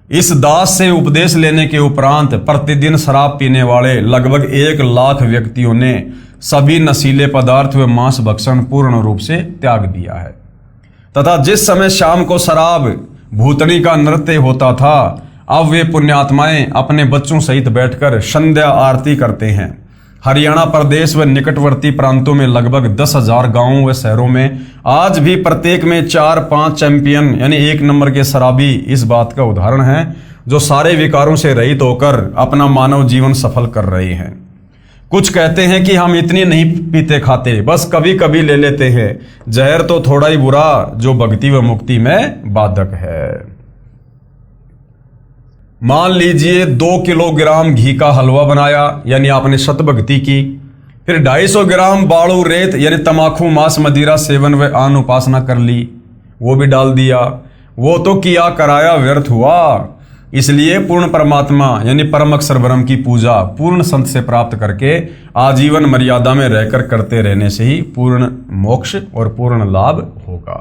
Speaker 1: इस दास से उपदेश लेने के उपरांत प्रतिदिन शराब पीने वाले लगभग 1 लाख व्यक्तियों ने सभी नशीले पदार्थ व मांस भक्षण पूर्ण रूप से त्याग दिया है। तथा जिस समय शाम को शराब भूतनी का नृत्य होता था, अब वे पुण्यात्माएं अपने बच्चों सहित बैठकर संध्या आरती करते हैं। हरियाणा प्रदेश व निकटवर्ती प्रांतों में लगभग 10,000 गांवों व शहरों में आज भी प्रत्येक में 4-5 चैंपियन यानी 1 नंबर के शराबी इस बात का उदाहरण है, जो सारे विकारों से रहित होकर अपना मानव जीवन सफल कर रहे हैं। कुछ कहते हैं कि हम इतनी नहीं पीते खाते, बस कभी कभी ले लेते हैं। जहर तो थोड़ा ही बुरा जो भक्ति व मुक्ति में बाधक है। मान लीजिए 2 किलोग्राम घी का हलवा बनाया, यानी आपने शतभक्ति की। फिर 250 ग्राम बाड़ू रेत यानी तमाकू मांस मदिरा सेवन व आन उपासना कर ली, वो भी डाल दिया। वो तो किया कराया व्यर्थ हुआ। इसलिए पूर्ण परमात्मा यानी परम अक्षर ब्रह्म की पूजा पूर्ण संत से प्राप्त करके आजीवन मर्यादा में रहकर करते रहने से ही पूर्ण मोक्ष और पूर्ण लाभ होगा।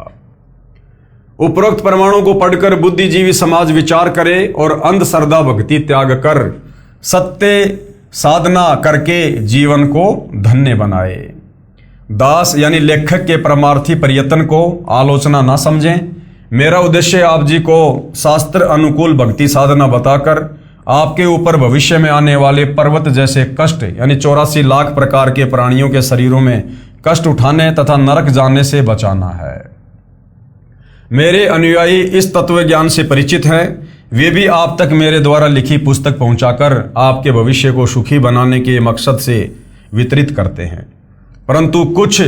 Speaker 1: उपरोक्त प्रमाणों को पढ़कर बुद्धिजीवी समाज विचार करे और अंधश्रद्धा भक्ति त्याग कर सत्य साधना करके जीवन को धन्य बनाए। दास यानी लेखक के परमार्थी प्रयत्न को आलोचना ना समझें। मेरा उद्देश्य आप जी को शास्त्र अनुकूल भक्ति साधना बताकर आपके ऊपर भविष्य में आने वाले पर्वत जैसे कष्ट यानी 84 लाख प्रकार के प्राणियों के शरीरों में कष्ट उठाने तथा नरक जाने से बचाना है। मेरे अनुयायी इस तत्व ज्ञान से परिचित हैं। वे भी आप तक मेरे द्वारा लिखी पुस्तक पहुंचाकर आपके भविष्य को सुखी बनाने के मकसद से वितरित करते हैं। परंतु कुछ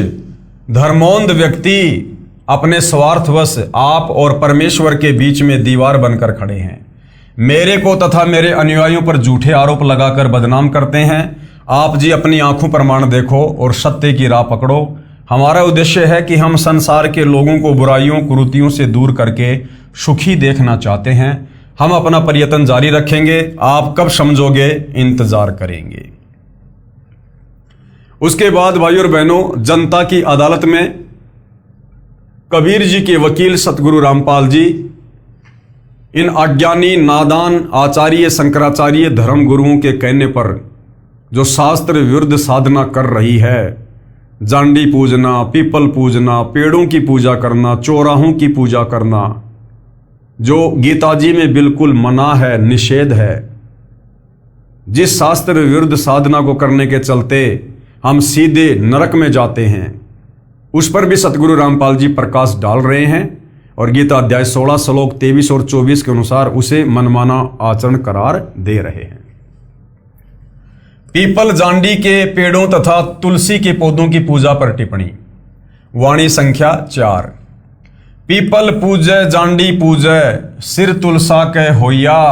Speaker 1: धर्मोन्ध व्यक्ति अपने स्वार्थवश आप और परमेश्वर के बीच में दीवार बनकर खड़े हैं। मेरे को तथा मेरे अनुयायियों पर झूठे आरोप लगाकर बदनाम करते हैं। आप जी अपनी आंखों प्रमाण देखो और सत्य की राह पकड़ो। हमारा उद्देश्य है कि हम संसार के लोगों को बुराइयों कुरीतियों से दूर करके सुखी देखना चाहते हैं। हम अपना प्रयत्न जारी रखेंगे। आप कब समझोगे, इंतजार करेंगे। उसके बाद भाइयों और बहनों, जनता की अदालत में कबीर जी के वकील सतगुरु रामपाल जी इन अज्ञानी नादान आचार्य शंकराचार्य धर्म गुरुओं के कहने पर जो शास्त्र विरुद्ध साधना कर रही है, जांडी पूजना, पीपल पूजना, पेड़ों की पूजा करना, चौराहों की पूजा करना, जो गीता जी में बिल्कुल मना है, निषेध है, जिस शास्त्र विरुद्ध साधना को करने के चलते हम सीधे नरक में जाते हैं, उस पर भी सतगुरु रामपाल जी प्रकाश डाल रहे हैं और गीता अध्याय 16 श्लोक 23 और 24 के अनुसार उसे मनमाना आचरण करार दे रहे हैं। पीपल जांडी के पेड़ों तथा तुलसी के पौधों की पूजा पर टिप्पणी। वाणी संख्या 4। पीपल पूजय जांडी पूजय, सिर तुलसा के होया,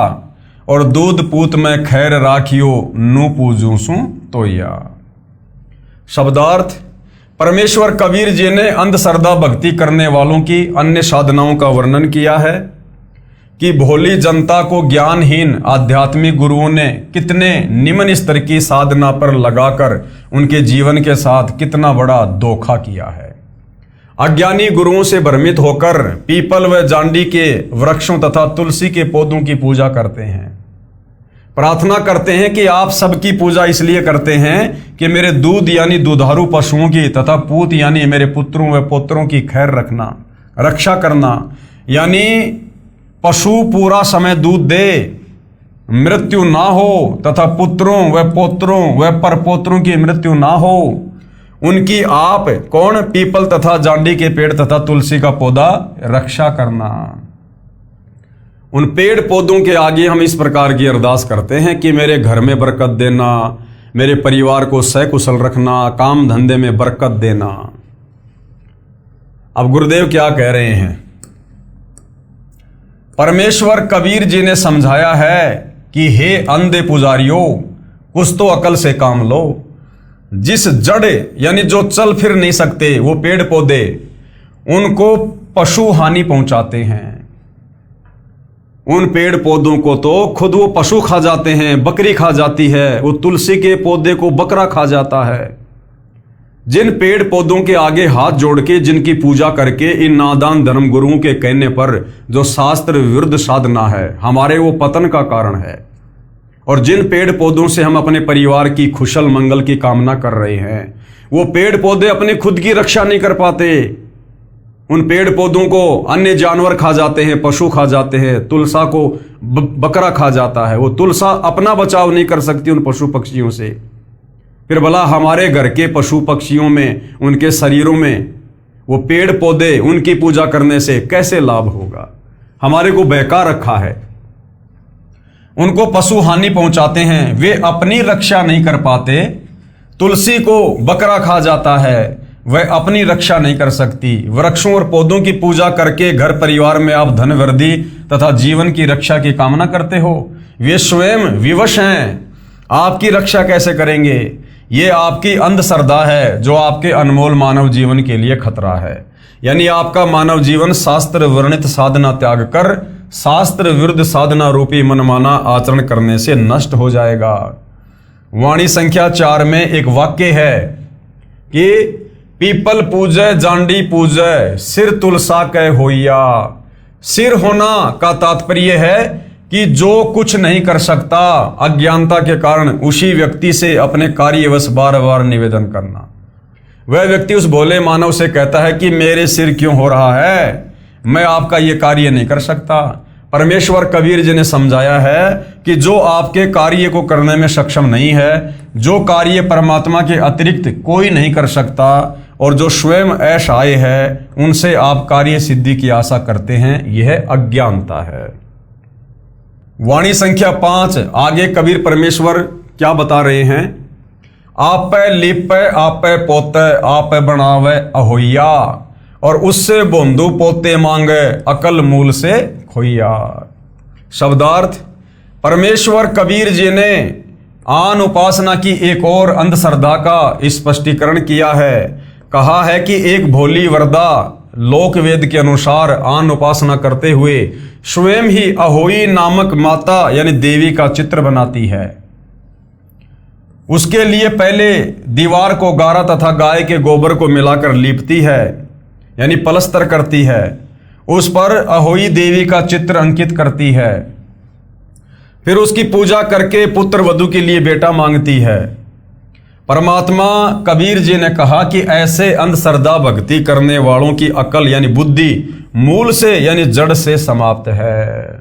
Speaker 1: और दूध पूत में खैर राखियो नू पूजू सू तोया। शब्दार्थ, परमेश्वर कबीर जी ने अंधश्रद्धा भक्ति करने वालों की अन्य साधनाओं का वर्णन किया है कि भोली जनता को ज्ञानहीन आध्यात्मिक गुरुओं ने कितने निम्न स्तर की साधना पर लगाकर उनके जीवन के साथ कितना बड़ा धोखा किया है। अज्ञानी गुरुओं से भ्रमित होकर पीपल व जांडी के वृक्षों तथा तुलसी के पौधों की पूजा करते हैं। प्रार्थना करते हैं कि आप सबकी पूजा इसलिए करते हैं कि मेरे दूध यानी दुधारू पशुओं की तथा पूत यानी मेरे पुत्रों व पौत्रों की खैर रखना, रक्षा करना, यानी पशु पूरा समय दूध दे, मृत्यु ना हो तथा पुत्रों व पौत्रों व परपोत्रों की मृत्यु ना हो, उनकी आप कौन पीपल तथा जांडी के पेड़ तथा तुलसी का पौधा रक्षा करना। उन पेड़ पौधों के आगे हम इस प्रकार की अरदास करते हैं कि मेरे घर में बरकत देना, मेरे परिवार को सकुशल रखना, काम धंधे में बरकत देना। अब गुरुदेव क्या कह रहे हैं? परमेश्वर कबीर जी ने समझाया है कि हे अंधे पुजारियों, कुछ तो अकल से काम लो। जिस जड़ यानी जो चल फिर नहीं सकते वो पेड़ पौधे, उनको पशु हानि पहुंचाते हैं। उन पेड़ पौधों को तो खुद वो पशु खा जाते हैं, बकरी खा जाती है, वो तुलसी के पौधे को बकरा खा जाता है। जिन पेड़ पौधों के आगे हाथ जोड़ के जिनकी पूजा करके इन नादान धर्म गुरुओं के कहने पर जो शास्त्र विरुद्ध साधना है, हमारे वो पतन का कारण है। और जिन पेड़ पौधों से हम अपने परिवार की खुशल मंगल की कामना कर रहे हैं, वो पेड़ पौधे अपने खुद की रक्षा नहीं कर पाते। उन पेड़ पौधों को अन्य जानवर खा जाते हैं, पशु खा जाते हैं, तुलसा को बकरा खा जाता है। वो तुलसा अपना बचाव नहीं कर सकती उन पशु पक्षियों से। फिर भला हमारे घर के पशु पक्षियों में, उनके शरीरों में वो पेड़ पौधे, उनकी पूजा करने से कैसे लाभ होगा? हमारे को बहका रखा है। उनको पशु हानि पहुंचाते हैं, वे अपनी रक्षा नहीं कर पाते। तुलसी को बकरा खा जाता है, वह अपनी रक्षा नहीं कर सकती। वृक्षों और पौधों की पूजा करके घर परिवार में आप धन वृद्धि तथा जीवन की रक्षा की कामना करते हो। वे स्वयं विवश हैं, आपकी रक्षा कैसे करेंगे? ये आपकी अंधश्रद्धा है जो आपके अनमोल मानव जीवन के लिए खतरा है। यानी आपका मानव जीवन शास्त्र वर्णित साधना त्याग कर शास्त्र विरुद्ध साधना रूपी मनमाना आचरण करने से नष्ट हो जाएगा। वाणी संख्या 4 में एक वाक्य है कि पीपल पूजय जांडी पूजय सिर तुलसा कह होइया। सिर होना का तात्पर्य है कि जो कुछ नहीं कर सकता, अज्ञानता के कारण उसी व्यक्ति से अपने कार्यवश बार बार निवेदन करना। वह व्यक्ति उस भोले मानव से कहता है कि मेरे सिर क्यों हो रहा है, मैं आपका ये कार्य नहीं कर सकता। परमेश्वर कबीर जी ने समझाया है कि जो आपके कार्य को करने में सक्षम नहीं है, जो कार्य परमात्मा के अतिरिक्त कोई नहीं कर सकता और जो स्वयं असहाय है, उनसे आप कार्य सिद्धि की आशा करते हैं, यह अज्ञानता है। वाणी संख्या 5 आगे कबीर परमेश्वर क्या बता रहे हैं? आप लिप आप पोते आप बनावे अहोइया, और उससे बोंदू पोते मांगे अकल मूल से खोइया। शब्दार्थ, परमेश्वर कबीर जी ने आन उपासना की एक और अंधश्रद्धा का स्पष्टीकरण किया है। कहा है कि एक भोली वरदा लोक वेद के अनुसार आन उपासना करते हुए स्वयं ही अहोई नामक माता यानी देवी का चित्र बनाती है। उसके लिए पहले दीवार को गारा तथा गाय के गोबर को मिलाकर लीपती है, यानी पलस्तर करती है। उस पर अहोई देवी का चित्र अंकित करती है। फिर उसकी पूजा करके पुत्र वधू के लिए बेटा मांगती है। परमात्मा कबीर जी ने कहा कि ऐसे अंधश्रद्धा भक्ति करने वालों की अकल यानी बुद्धि मूल से यानी जड़ से समाप्त है।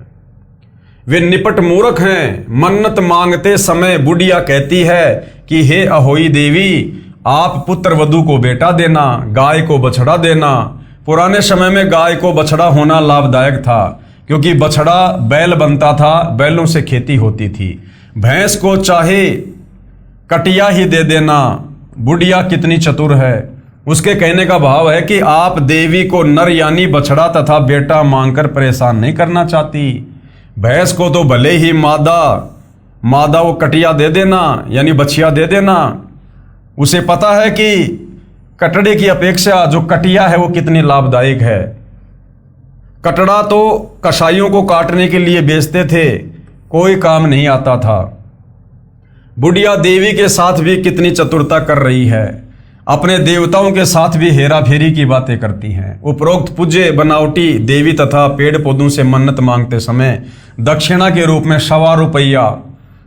Speaker 1: वे निपट मूर्ख हैं। मन्नत मांगते समय बुढ़िया कहती है कि हे अहोई देवी, आप पुत्र वधू को बेटा देना, गाय को बछड़ा देना। पुराने समय में गाय को बछड़ा होना लाभदायक था, क्योंकि बछड़ा बैल बनता था, बैलों से खेती होती थी। भैंस को चाहे कटिया ही दे देना। बुढ़िया कितनी चतुर है। उसके कहने का भाव है कि आप देवी को नर यानी बछड़ा तथा बेटा मांगकर परेशान नहीं करना चाहती। भैंस को तो भले ही मादा वो कटिया दे देना, यानी बछिया दे देना, उसे पता है कि कटड़े की अपेक्षा जो कटिया है वो कितनी लाभदायक है। कटड़ा तो कसाईयों को काटने के लिए बेचते थे, कोई काम नहीं आता था। बुढ़िया देवी के साथ भी कितनी चतुरता कर रही है, अपने देवताओं के साथ भी हेरा फेरी की बातें करती हैं। उपरोक्त पूज्य बनावटी देवी तथा पेड़ पौधों से मन्नत मांगते समय दक्षिणा के रूप में 1.25 रुपया,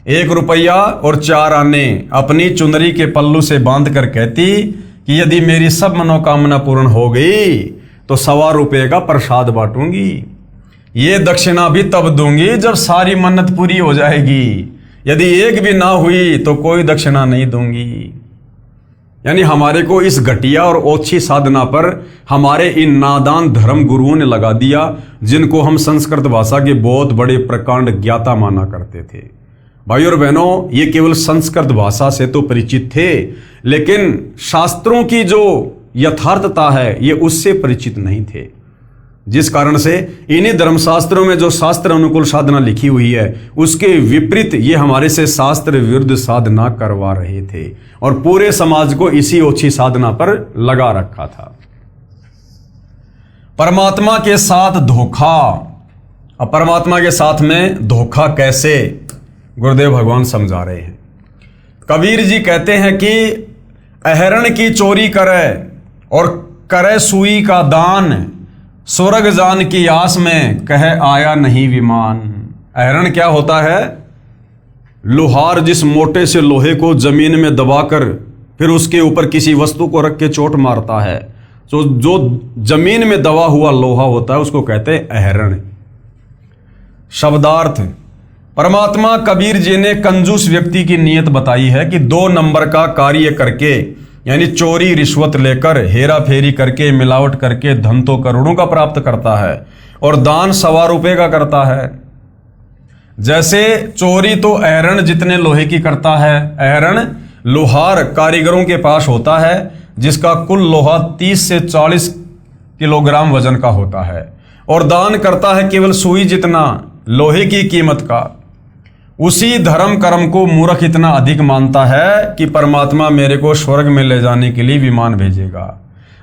Speaker 1: 1 रुपया और 4 आने अपनी चुनरी के पल्लू से बांध कर कहती कि यदि मेरी सब मनोकामना पूर्ण हो गई तो 1.25 रुपये का प्रसाद बांटूंगी। ये दक्षिणा भी तब दूंगी जब सारी मन्नत पूरी हो जाएगी, यदि एक भी ना हुई तो कोई दक्षिणा नहीं दूंगी। यानी हमारे को इस घटिया और ओछी साधना पर हमारे इन नादान धर्म गुरुओं ने लगा दिया, जिनको हम संस्कृत भाषा के बहुत बड़े प्रकांड ज्ञाता माना करते थे। भाई और बहनों, ये केवल संस्कृत भाषा से तो परिचित थे, लेकिन शास्त्रों की जो यथार्थता है ये उससे परिचित नहीं थे। जिस कारण से इन्हीं धर्मशास्त्रों में जो शास्त्र अनुकूल साधना लिखी हुई है उसके विपरीत ये हमारे से शास्त्र विरुद्ध साधना करवा रहे थे और पूरे समाज को इसी ओछी साधना पर लगा रखा था। परमात्मा के साथ धोखा। अब परमात्मा के साथ में धोखा कैसे, गुरुदेव भगवान समझा रहे हैं। कबीर जी कहते हैं कि अहरण की चोरी करे और करे सुई का दान, स्वर्ग जान की आस में कहे आया नहीं विमान। अहरण क्या होता है? लोहार जिस मोटे से लोहे को जमीन में दबाकर फिर उसके ऊपर किसी वस्तु को रख के चोट मारता है, तो जो जमीन में दबा हुआ लोहा होता है उसको कहते हैं अहरण। शब्दार्थ। परमात्मा कबीर जी ने कंजूस व्यक्ति की नीयत बताई है कि 2 नंबर का कार्य करके, यानी चोरी रिश्वत लेकर, हेरा फेरी करके, मिलावट करके धन तो करोड़ों का प्राप्त करता है और दान 1.25 रुपये का करता है। जैसे चोरी तो अहरण जितने लोहे की करता है, अहरण लोहार कारीगरों के पास होता है जिसका कुल लोहा 30 से 40 किलोग्राम वजन का होता है, और दान करता है केवल सुई जितना लोहे की कीमत का। उसी धर्म कर्म को मूर्ख इतना अधिक मानता है कि परमात्मा मेरे को स्वर्ग में ले जाने के लिए विमान भेजेगा।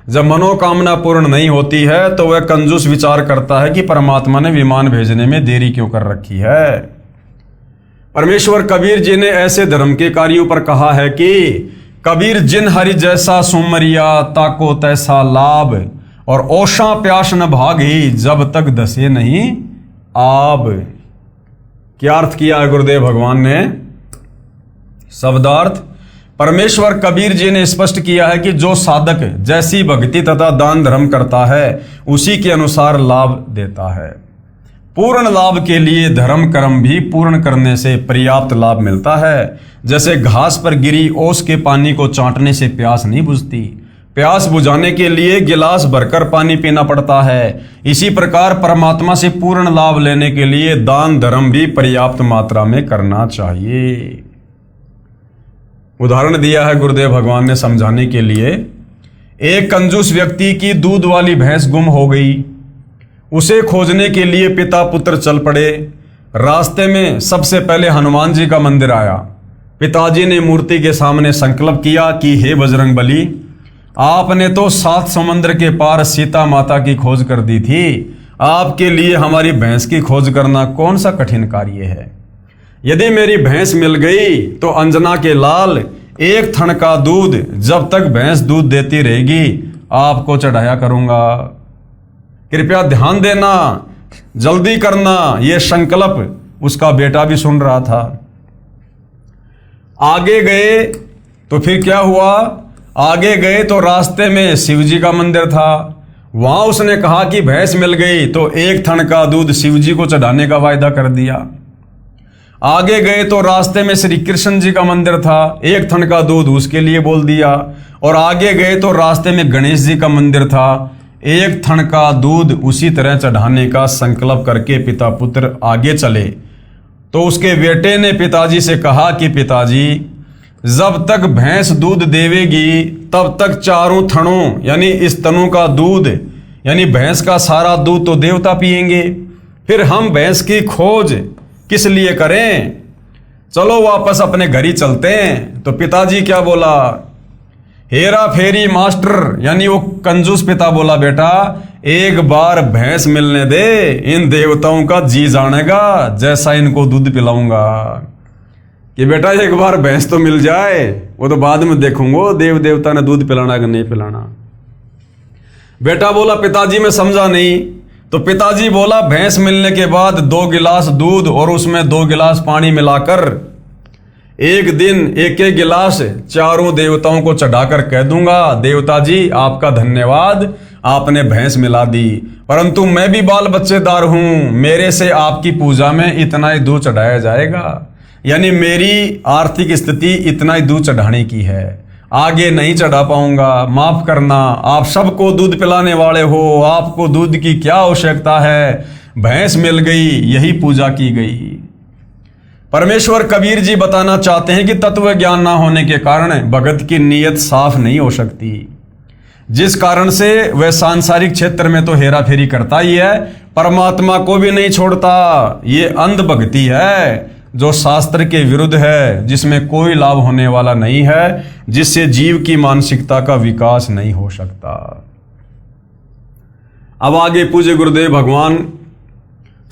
Speaker 1: जब मनोकामना पूर्ण नहीं होती है तो वह कंजूस विचार करता है कि परमात्मा ने विमान भेजने में देरी क्यों कर रखी है। परमेश्वर कबीर जी ने ऐसे धर्म के कार्यों पर कहा है कि कबीर जिन हरि जैसा सुमरिया ताको तैसा लाभ, और ओषा प्यास न भागी जब तक दसे नहीं आब। क्या अर्थ किया है गुरुदेव भगवान ने? शब्दार्थ। परमेश्वर कबीर जी ने स्पष्ट किया है कि जो साधक जैसी भक्ति तथा दान धर्म करता है उसी के अनुसार लाभ देता है। पूर्ण लाभ के लिए धर्म कर्म भी पूर्ण करने से पर्याप्त लाभ मिलता है। जैसे घास पर गिरी ओस के पानी को चाटने से प्यास नहीं बुझती, प्यास बुझाने के लिए गिलास भरकर पानी पीना पड़ता है। इसी प्रकार परमात्मा से पूर्ण लाभ लेने के लिए दान धर्म भी पर्याप्त मात्रा में करना चाहिए। उदाहरण दिया है गुरुदेव भगवान ने समझाने के लिए। एक कंजूस व्यक्ति की दूध वाली भैंस गुम हो गई। उसे खोजने के लिए पिता पुत्र चल पड़े। रास्ते में सबसे पहले हनुमान जी का मंदिर आया। पिताजी ने मूर्ति के सामने संकल्प किया कि हे बजरंग बली, आपने तो 7 समुद्र के पार सीता माता की खोज कर दी थी, आपके लिए हमारी भैंस की खोज करना कौन सा कठिन कार्य है। यदि मेरी भैंस मिल गई तो अंजना के लाल 1 थन का दूध जब तक भैंस दूध देती रहेगी आपको चढ़ाया करूंगा। कृपया ध्यान देना, जल्दी करना। यह संकल्प उसका बेटा भी सुन रहा था। आगे गए तो फिर क्या हुआ? आगे गए तो रास्ते में शिव जी का मंदिर था। वहां उसने कहा कि भैंस मिल गई तो 1 थन का दूध शिव जी को चढ़ाने का वायदा कर दिया। आगे गए तो रास्ते में श्री कृष्ण जी का मंदिर था, 1 थन का दूध उसके लिए बोल दिया। और आगे गए तो रास्ते में गणेश जी का मंदिर था, 1 थन का दूध उसी तरह चढ़ाने का संकल्प करके पिता पुत्र आगे चले। तो उसके बेटे ने पिताजी से कहा कि पिताजी, जब तक भैंस दूध देवेगी तब तक 4 थनों यानी इस तनों का दूध यानी भैंस का सारा दूध तो देवता पिएंगे, फिर हम भैंस की खोज किस लिए करें, चलो वापस अपने घर ही चलते हैं। तो पिताजी क्या बोला, हेरा फेरी मास्टर, यानी वो कंजूस पिता बोला, बेटा एक बार भैंस मिलने दे, इन देवताओं का जी जानेगा जैसा इनको दूध पिलाऊंगा। कि बेटा एक बार भैंस तो मिल जाए, वो तो बाद में देखूंगा देव देवता ने दूध पिलाना कि नहीं पिलाना। बेटा बोला पिताजी मैं समझा नहीं। तो पिताजी बोला भैंस मिलने के बाद 2 गिलास दूध और उसमें 2 गिलास पानी मिलाकर एक दिन एक एक गिलास चारों देवताओं को चढ़ाकर कह दूंगा, देवता जी आपका धन्यवाद, आपने भैंस मिला दी, परंतु मैं भी बाल बच्चेदार हूं, मेरे से आपकी पूजा में इतना ही दूध चढ़ाया जाएगा, यानी मेरी आर्थिक स्थिति इतना ही दूध चढ़ाने की है, आगे नहीं चढ़ा पाऊंगा, माफ करना, आप सबको दूध पिलाने वाले हो, आपको दूध की क्या आवश्यकता है, भैंस मिल गई यही पूजा की गई। परमेश्वर कबीर जी बताना चाहते हैं कि तत्व ज्ञान ना होने के कारण भगत की नीयत साफ नहीं हो सकती, जिस कारण से वह सांसारिक क्षेत्र में तो हेरा फेरी करता ही है, परमात्मा को भी नहीं छोड़ता। ये अंध भक्ति है जो शास्त्र के विरुद्ध है, जिसमें कोई लाभ होने वाला नहीं है, जिससे जीव की मानसिकता का विकास नहीं हो सकता। अब आगे पूज्य गुरुदेव भगवान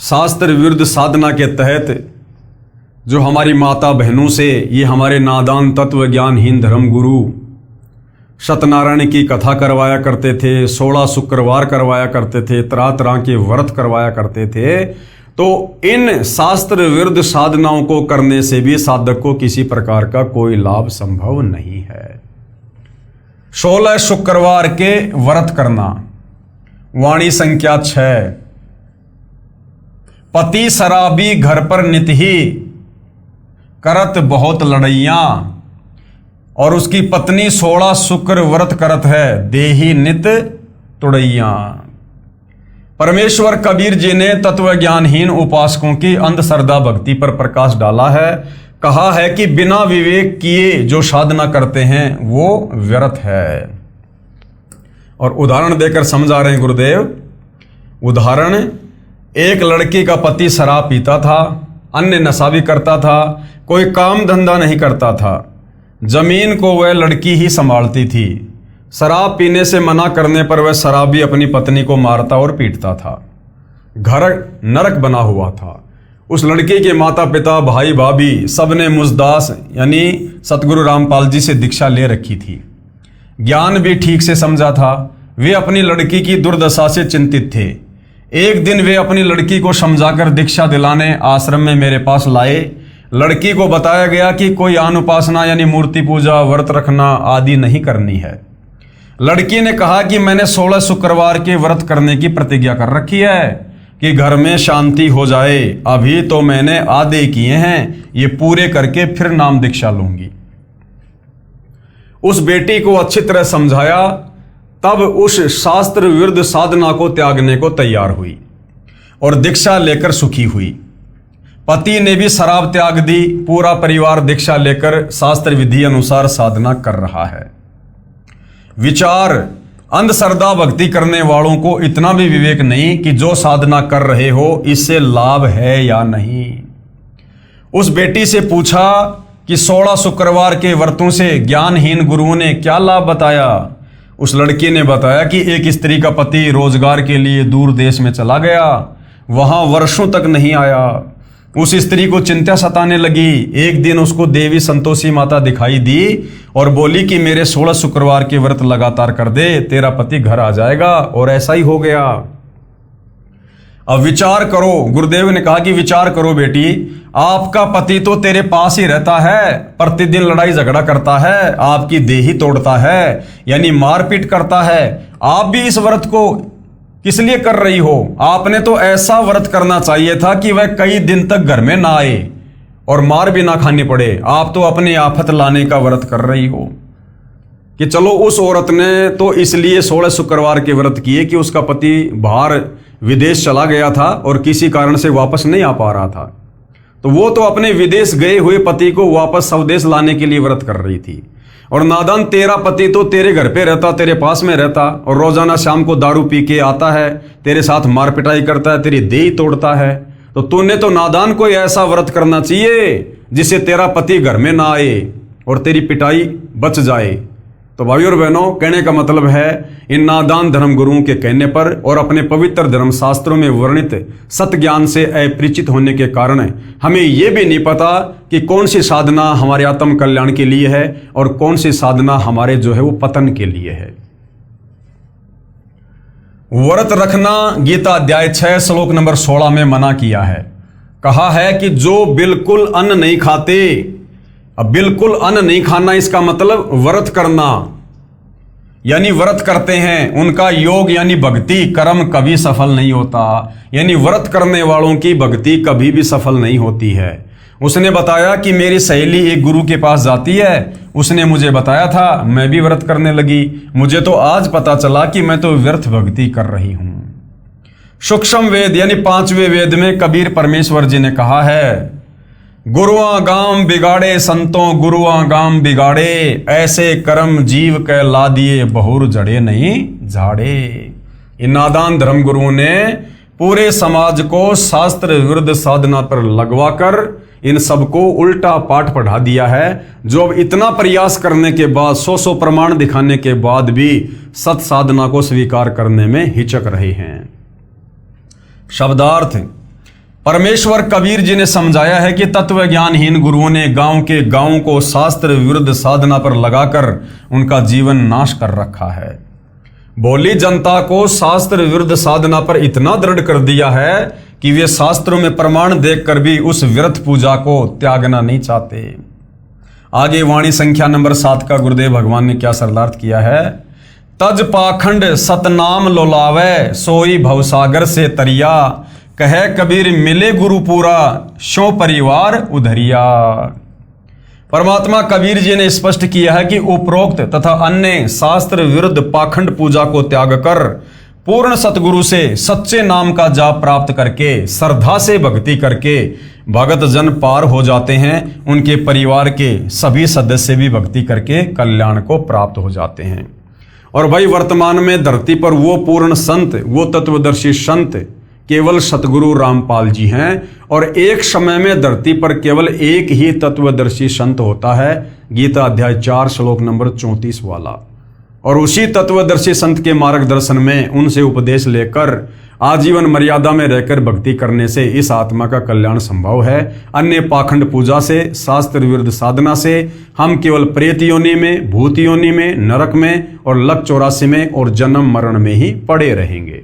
Speaker 1: शास्त्र विरुद्ध साधना के तहत जो हमारी माता बहनों से, ये हमारे नादान तत्व ज्ञानहीन धर्म गुरु सत्यनारायण की कथा करवाया करते थे, 16 शुक्रवार करवाया करते थे, तरह तरह के व्रत करवाया करते थे, तो इन शास्त्र विरुद्ध साधनाओं को करने से भी साधक को किसी प्रकार का कोई लाभ संभव नहीं है। 16 शुक्रवार के व्रत करना, वाणी संख्या 6, पति शराबी घर पर नित ही करत बहुत लड़ैया, और उसकी पत्नी 16 शुक्र व्रत करत है, देही नित तुड़ैया। परमेश्वर कबीर जी ने तत्व ज्ञानहीन उपासकों की अंधश्रद्धा भक्ति पर प्रकाश डाला है, कहा है कि बिना विवेक किए जो साधना करते हैं वो व्यर्थ है। और उदाहरण देकर समझा रहे हैं गुरुदेव। उदाहरण, एक लड़की का पति शराब पीता था, अन्य नशा भी करता था, कोई काम धंधा नहीं करता था, जमीन को वह लड़की ही संभालती थी। शराब पीने से मना करने पर वह शराबी अपनी पत्नी को मारता और पीटता था। घर नरक बना हुआ था। उस लड़की के माता पिता भाई भाभी सबने मुजदास यानी सतगुरु रामपाल जी से दीक्षा ले रखी थी, ज्ञान भी ठीक से समझा था। वे अपनी लड़की की दुर्दशा से चिंतित थे। एक दिन वे अपनी लड़की को समझाकर दीक्षा दिलाने आश्रम में मेरे पास लाए। लड़की को बताया गया कि कोई आन उपासना यानी मूर्ति पूजा, व्रत रखना आदि नहीं करनी है। लड़की ने कहा कि मैंने 16 शुक्रवार के व्रत करने की प्रतिज्ञा कर रखी है कि घर में शांति हो जाए। अभी तो मैंने आधे किए हैं, ये पूरे करके फिर नाम दीक्षा लूंगी। उस बेटी को अच्छी तरह समझाया, तब उस शास्त्र विरुद्ध साधना को त्यागने को तैयार हुई और दीक्षा लेकर सुखी हुई। पति ने भी शराब त्याग दी। पूरा परिवार दीक्षा लेकर शास्त्र विधि अनुसार साधना कर रहा है। विचार, अंधश्रद्धा भक्ति करने वालों को इतना भी विवेक नहीं कि जो साधना कर रहे हो इससे लाभ है या नहीं। उस बेटी से पूछा कि 16 शुक्रवार के व्रतों से ज्ञानहीन गुरुओं ने क्या लाभ बताया। उस लड़की ने बताया कि एक स्त्री का पति रोजगार के लिए दूर देश में चला गया, वहां वर्षों तक नहीं आया। उस स्त्री को चिंता सताने लगी। एक दिन उसको देवी संतोषी माता दिखाई दी और बोली कि मेरे 16 शुक्रवार के व्रत लगातार कर दे, तेरा पति घर आ जाएगा। और ऐसा ही हो गया। अब विचार करो, गुरुदेव ने कहा कि विचार करो बेटी, आपका पति तो तेरे पास ही रहता है, प्रतिदिन लड़ाई झगड़ा करता है, आपकी देही तोड़ता है यानी मारपीट करता है। आप भी इस व्रत को किस लिए कर रही हो? आपने तो ऐसा व्रत करना चाहिए था कि वह कई दिन तक घर में ना आए और मार भी ना खानी पड़े। आप तो अपनी आफत लाने का व्रत कर रही हो। कि चलो उस औरत ने तो इसलिए 16 शुक्रवार के व्रत किए कि उसका पति बाहर विदेश चला गया था और किसी कारण से वापस नहीं आ पा रहा था, तो वो तो अपने विदेश गए हुए पति को वापस स्वदेश लाने के लिए व्रत कर रही थी। और नादान तेरा पति तो तेरे घर पे रहता, तेरे पास में रहता, और रोजाना शाम को दारू पी के आता है, तेरे साथ मार पिटाई करता है, तेरी देह तोड़ता है। तो तूने तो नादान कोई ऐसा व्रत करना चाहिए जिससे तेरा पति घर में ना आए और तेरी पिटाई बच जाए। तो भाइयों और बहनों, कहने का मतलब है इन नादान धर्मगुरुओं के कहने पर और अपने पवित्र धर्म शास्त्रों में वर्णित सत्य ज्ञान से अपरिचित होने के कारण हमें यह भी नहीं पता कि कौन सी साधना हमारे आत्म कल्याण के लिए है और कौन सी साधना हमारे जो है वो पतन के लिए है। व्रत रखना गीता अध्याय 6 श्लोक नंबर 16 में मना किया है। कहा है कि जो बिल्कुल अन्न नहीं खाते, अब बिल्कुल अन्न नहीं खाना इसका मतलब व्रत करना, यानी व्रत करते हैं उनका योग यानी भक्ति कर्म कभी सफल नहीं होता। यानी व्रत करने वालों की भक्ति कभी भी सफल नहीं होती है। उसने बताया कि मेरी सहेली एक गुरु के पास जाती है, उसने मुझे बताया था, मैं भी व्रत करने लगी, मुझे तो आज पता चला कि मैं तो व्यर्थ भक्ति कर रही हूं। सूक्ष्म वेद यानी 5वें वेद में कबीर परमेश्वर जी ने कहा है, गुरुआ गाम बिगाड़े संतों गुरुआ गाम बिगाड़े, ऐसे कर्म जीव के ला दिए बहुर जड़े नहीं झाड़े। इन नादान धर्म गुरुओं ने पूरे समाज को शास्त्र विरुद्ध साधना पर लगवाकर इन सबको उल्टा पाठ पढ़ा दिया है, जो अब इतना प्रयास करने के बाद 100 प्रमाण दिखाने के बाद भी सत साधना को स्वीकार करने में हिचक रहे हैं। शब्दार्थ, परमेश्वर कबीर जी ने समझाया है कि तत्व ज्ञानहीन गुरुओं ने गांव के गांवों को शास्त्र विरुद्ध साधना पर लगाकर उनका जीवन नाश कर रखा है। भोली जनता को शास्त्र विरुद्ध साधना पर इतना दृढ़ कर दिया है कि वे शास्त्रों में प्रमाण देखकर भी उस व्यर्थ पूजा को त्यागना नहीं चाहते। आगे वाणी संख्या नंबर 7 का गुरुदेव भगवान ने क्या शब्दार्थ किया है, तज पाखंड सतनाम लोलावे सोई भवसागर से तरिया, कहे कबीर मिले गुरु पूरा शो परिवार उधरिया। परमात्मा कबीर जी ने स्पष्ट किया है कि उपरोक्त तथा अन्य शास्त्र विरुद्ध पाखंड पूजा को त्याग कर पूर्ण सतगुरु से सच्चे नाम का जाप प्राप्त करके श्रद्धा से भक्ति करके भगत जन पार हो जाते हैं। उनके परिवार के सभी सदस्य भी भक्ति करके कल्याण को प्राप्त हो जाते हैं। और भाई वर्तमान में धरती पर वो पूर्ण संत, वो तत्वदर्शी संत केवल सतगुरु रामपाल जी हैं। और एक समय में धरती पर केवल एक ही तत्वदर्शी संत होता है, गीता अध्याय 4 श्लोक नंबर 34 वाला। और उसी तत्वदर्शी संत के मार्गदर्शन में उनसे उपदेश लेकर आजीवन मर्यादा में रहकर भक्ति करने से इस आत्मा का कल्याण संभव है। अन्य पाखंड पूजा से, शास्त्र विरुद्ध साधना से हम केवल प्रेत योनि में, भूत योनि में, नरक में और लक 84 में और जन्म मरण में ही पड़े रहेंगे।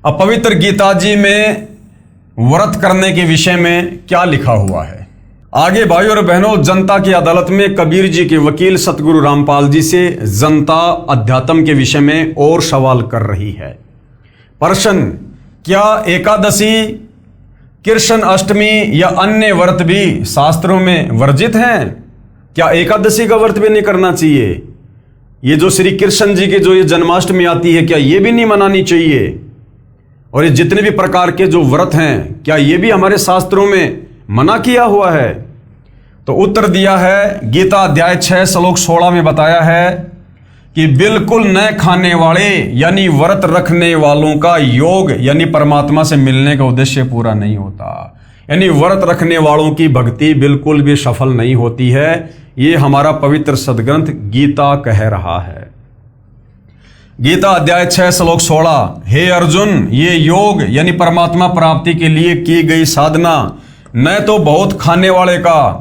Speaker 1: अब पवित्र गीता जी में व्रत करने के विषय में क्या लिखा हुआ है, आगे भाइयों और बहनों, जनता की अदालत में कबीर जी के वकील सतगुरु रामपाल जी से जनता अध्यात्म के विषय में और सवाल कर रही है। प्रश्न, क्या एकादशी, कृष्ण अष्टमी या अन्य व्रत भी शास्त्रों में वर्जित हैं? क्या एकादशी का व्रत भी नहीं करना चाहिए? ये जो श्री कृष्ण जी की जो ये जन्माष्टमी आती है, क्या ये भी नहीं मनानी चाहिए? और ये जितने भी प्रकार के जो व्रत हैं, क्या ये भी हमारे शास्त्रों में मना किया हुआ है? तो उत्तर दिया है, गीता अध्याय 6 श्लोक 16 में बताया है कि बिल्कुल न खाने वाले यानी व्रत रखने वालों का योग यानी परमात्मा से मिलने का उद्देश्य पूरा नहीं होता। यानी व्रत रखने वालों की भक्ति बिल्कुल भी सफल नहीं होती है। ये हमारा पवित्र सदग्रंथ गीता कह रहा है। गीता अध्याय 6 श्लोक 16, हे अर्जुन, ये योग यानी परमात्मा प्राप्ति के लिए की गई साधना न तो बहुत खाने वाले का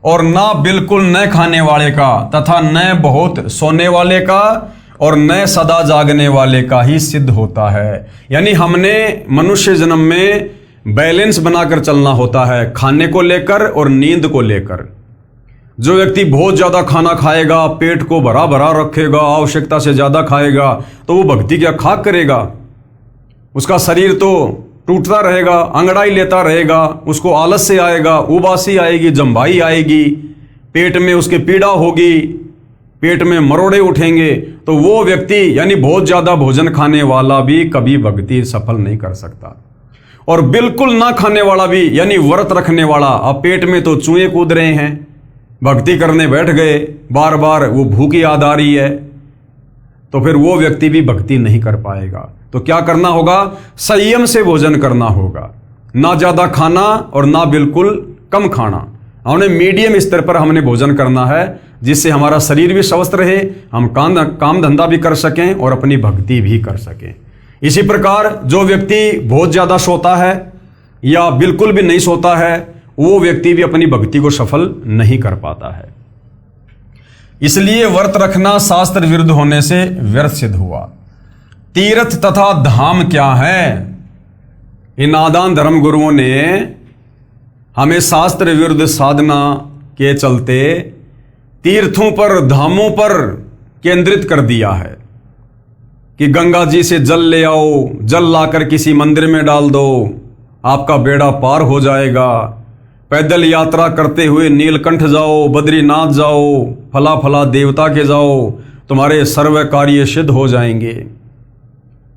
Speaker 1: और ना बिल्कुल न खाने वाले का तथा न बहुत सोने वाले का और न सदा जागने वाले का ही सिद्ध होता है। यानी हमने मनुष्य जन्म में बैलेंस बनाकर चलना होता है, खाने को लेकर और नींद को लेकर। जो व्यक्ति बहुत ज्यादा खाना खाएगा, पेट को भरा भरा रखेगा, आवश्यकता से ज्यादा खाएगा, तो वो भक्ति क्या खाक करेगा? उसका शरीर तो टूटता रहेगा, अंगड़ाई लेता रहेगा, उसको आलस से आएगा, उबासी आएगी, जम्भाई आएगी, पेट में उसके पीड़ा होगी, पेट में मरोड़े उठेंगे। तो वो व्यक्ति यानी बहुत ज्यादा भोजन खाने वाला भी कभी भक्ति सफल नहीं कर सकता। और बिल्कुल ना खाने वाला भी यानी व्रत रखने वाला, अब पेट में तो चूहे कूद रहे हैं, भक्ति करने बैठ गए, बार बार वो भूख याद आ रही है, तो फिर वो व्यक्ति भी भक्ति नहीं कर पाएगा। तो क्या करना होगा? संयम से भोजन करना होगा, ना ज़्यादा खाना और ना बिल्कुल कम खाना। हमने मीडियम स्तर पर हमने भोजन करना है, जिससे हमारा शरीर भी स्वस्थ रहे, हम काम धंधा भी कर सकें और अपनी भक्ति भी कर सकें। इसी प्रकार जो व्यक्ति बहुत ज़्यादा सोता है या बिल्कुल भी नहीं सोता है, वो व्यक्ति भी अपनी भक्ति को सफल नहीं कर पाता है। इसलिए व्रत रखना शास्त्र विरुद्ध होने से व्यर्थ सिद्ध हुआ। तीर्थ तथा धाम क्या है? इन आदान धर्म गुरुओं ने हमें शास्त्र विरुद्ध साधना के चलते तीर्थों पर, धामों पर केंद्रित कर दिया है कि गंगा जी से जल ले आओ, जल लाकर किसी मंदिर में डाल दो, आपका बेड़ा पार हो जाएगा। पैदल यात्रा करते हुए नीलकंठ जाओ, बद्रीनाथ जाओ, फला फला देवता के जाओ, तुम्हारे सर्व कार्य सिद्ध हो जाएंगे।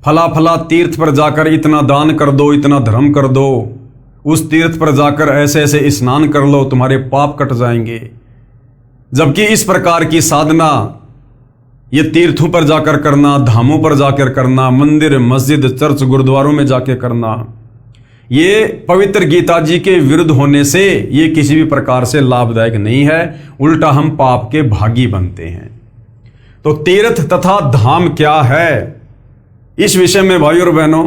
Speaker 1: फला फला तीर्थ पर जाकर इतना दान कर दो, इतना धर्म कर दो, उस तीर्थ पर जाकर ऐसे ऐसे स्नान कर लो, तुम्हारे पाप कट जाएंगे। जबकि इस प्रकार की साधना ये तीर्थों पर जाकर करना, धामों पर जाकर करना, मंदिर, मस्जिद, चर्च, गुरुद्वारों में जाकर करना, ये पवित्र गीता जी के विरुद्ध होने से ये किसी भी प्रकार से लाभदायक नहीं है, उल्टा हम पाप के भागी बनते हैं। तो तीर्थ तथा धाम क्या है, इस विषय में भाइयों और बहनों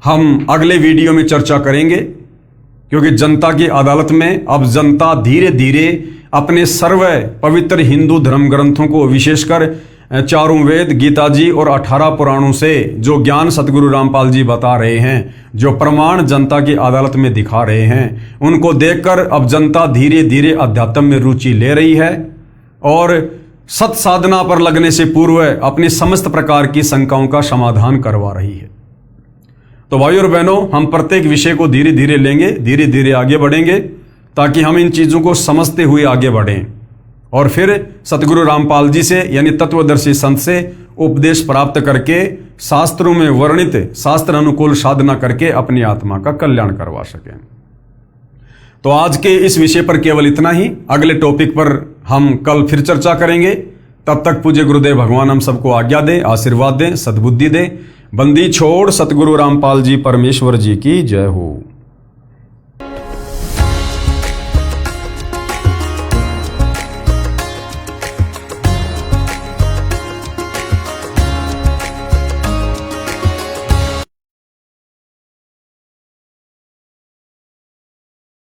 Speaker 1: हम अगले वीडियो में चर्चा करेंगे, क्योंकि जनता की अदालत में अब जनता धीरे धीरे अपने सर्व पवित्र हिंदू धर्म ग्रंथों को, विशेषकर चारों वेद, गीता जी और 18 पुराणों से जो ज्ञान सतगुरु रामपाल जी बता रहे हैं, जो प्रमाण जनता की अदालत में दिखा रहे हैं, उनको देखकर अब जनता धीरे धीरे अध्यात्म में रुचि ले रही है और सत साधना पर लगने से पूर्व अपनी समस्त प्रकार की शंकाओं का समाधान करवा रही है। तो भाइयों और बहनों, हम प्रत्येक विषय को धीरे धीरे लेंगे, धीरे धीरे आगे बढ़ेंगे, ताकि हम इन चीज़ों को समझते हुए आगे बढ़ें और फिर सतगुरु रामपाल जी से यानी तत्वदर्शी संत से उपदेश प्राप्त करके शास्त्रों में वर्णित शास्त्र अनुकूल साधना करके अपनी आत्मा का कल्याण करवा सकें। तो आज के इस विषय पर केवल इतना ही। अगले टॉपिक पर हम कल फिर चर्चा करेंगे। तब तक पूज्य गुरुदेव भगवान हम सबको आज्ञा दें, आशीर्वाद दें, सद्बुद्धि दें। बंदी छोड़ सतगुरु रामपाल जी परमेश्वर जी की जय हो।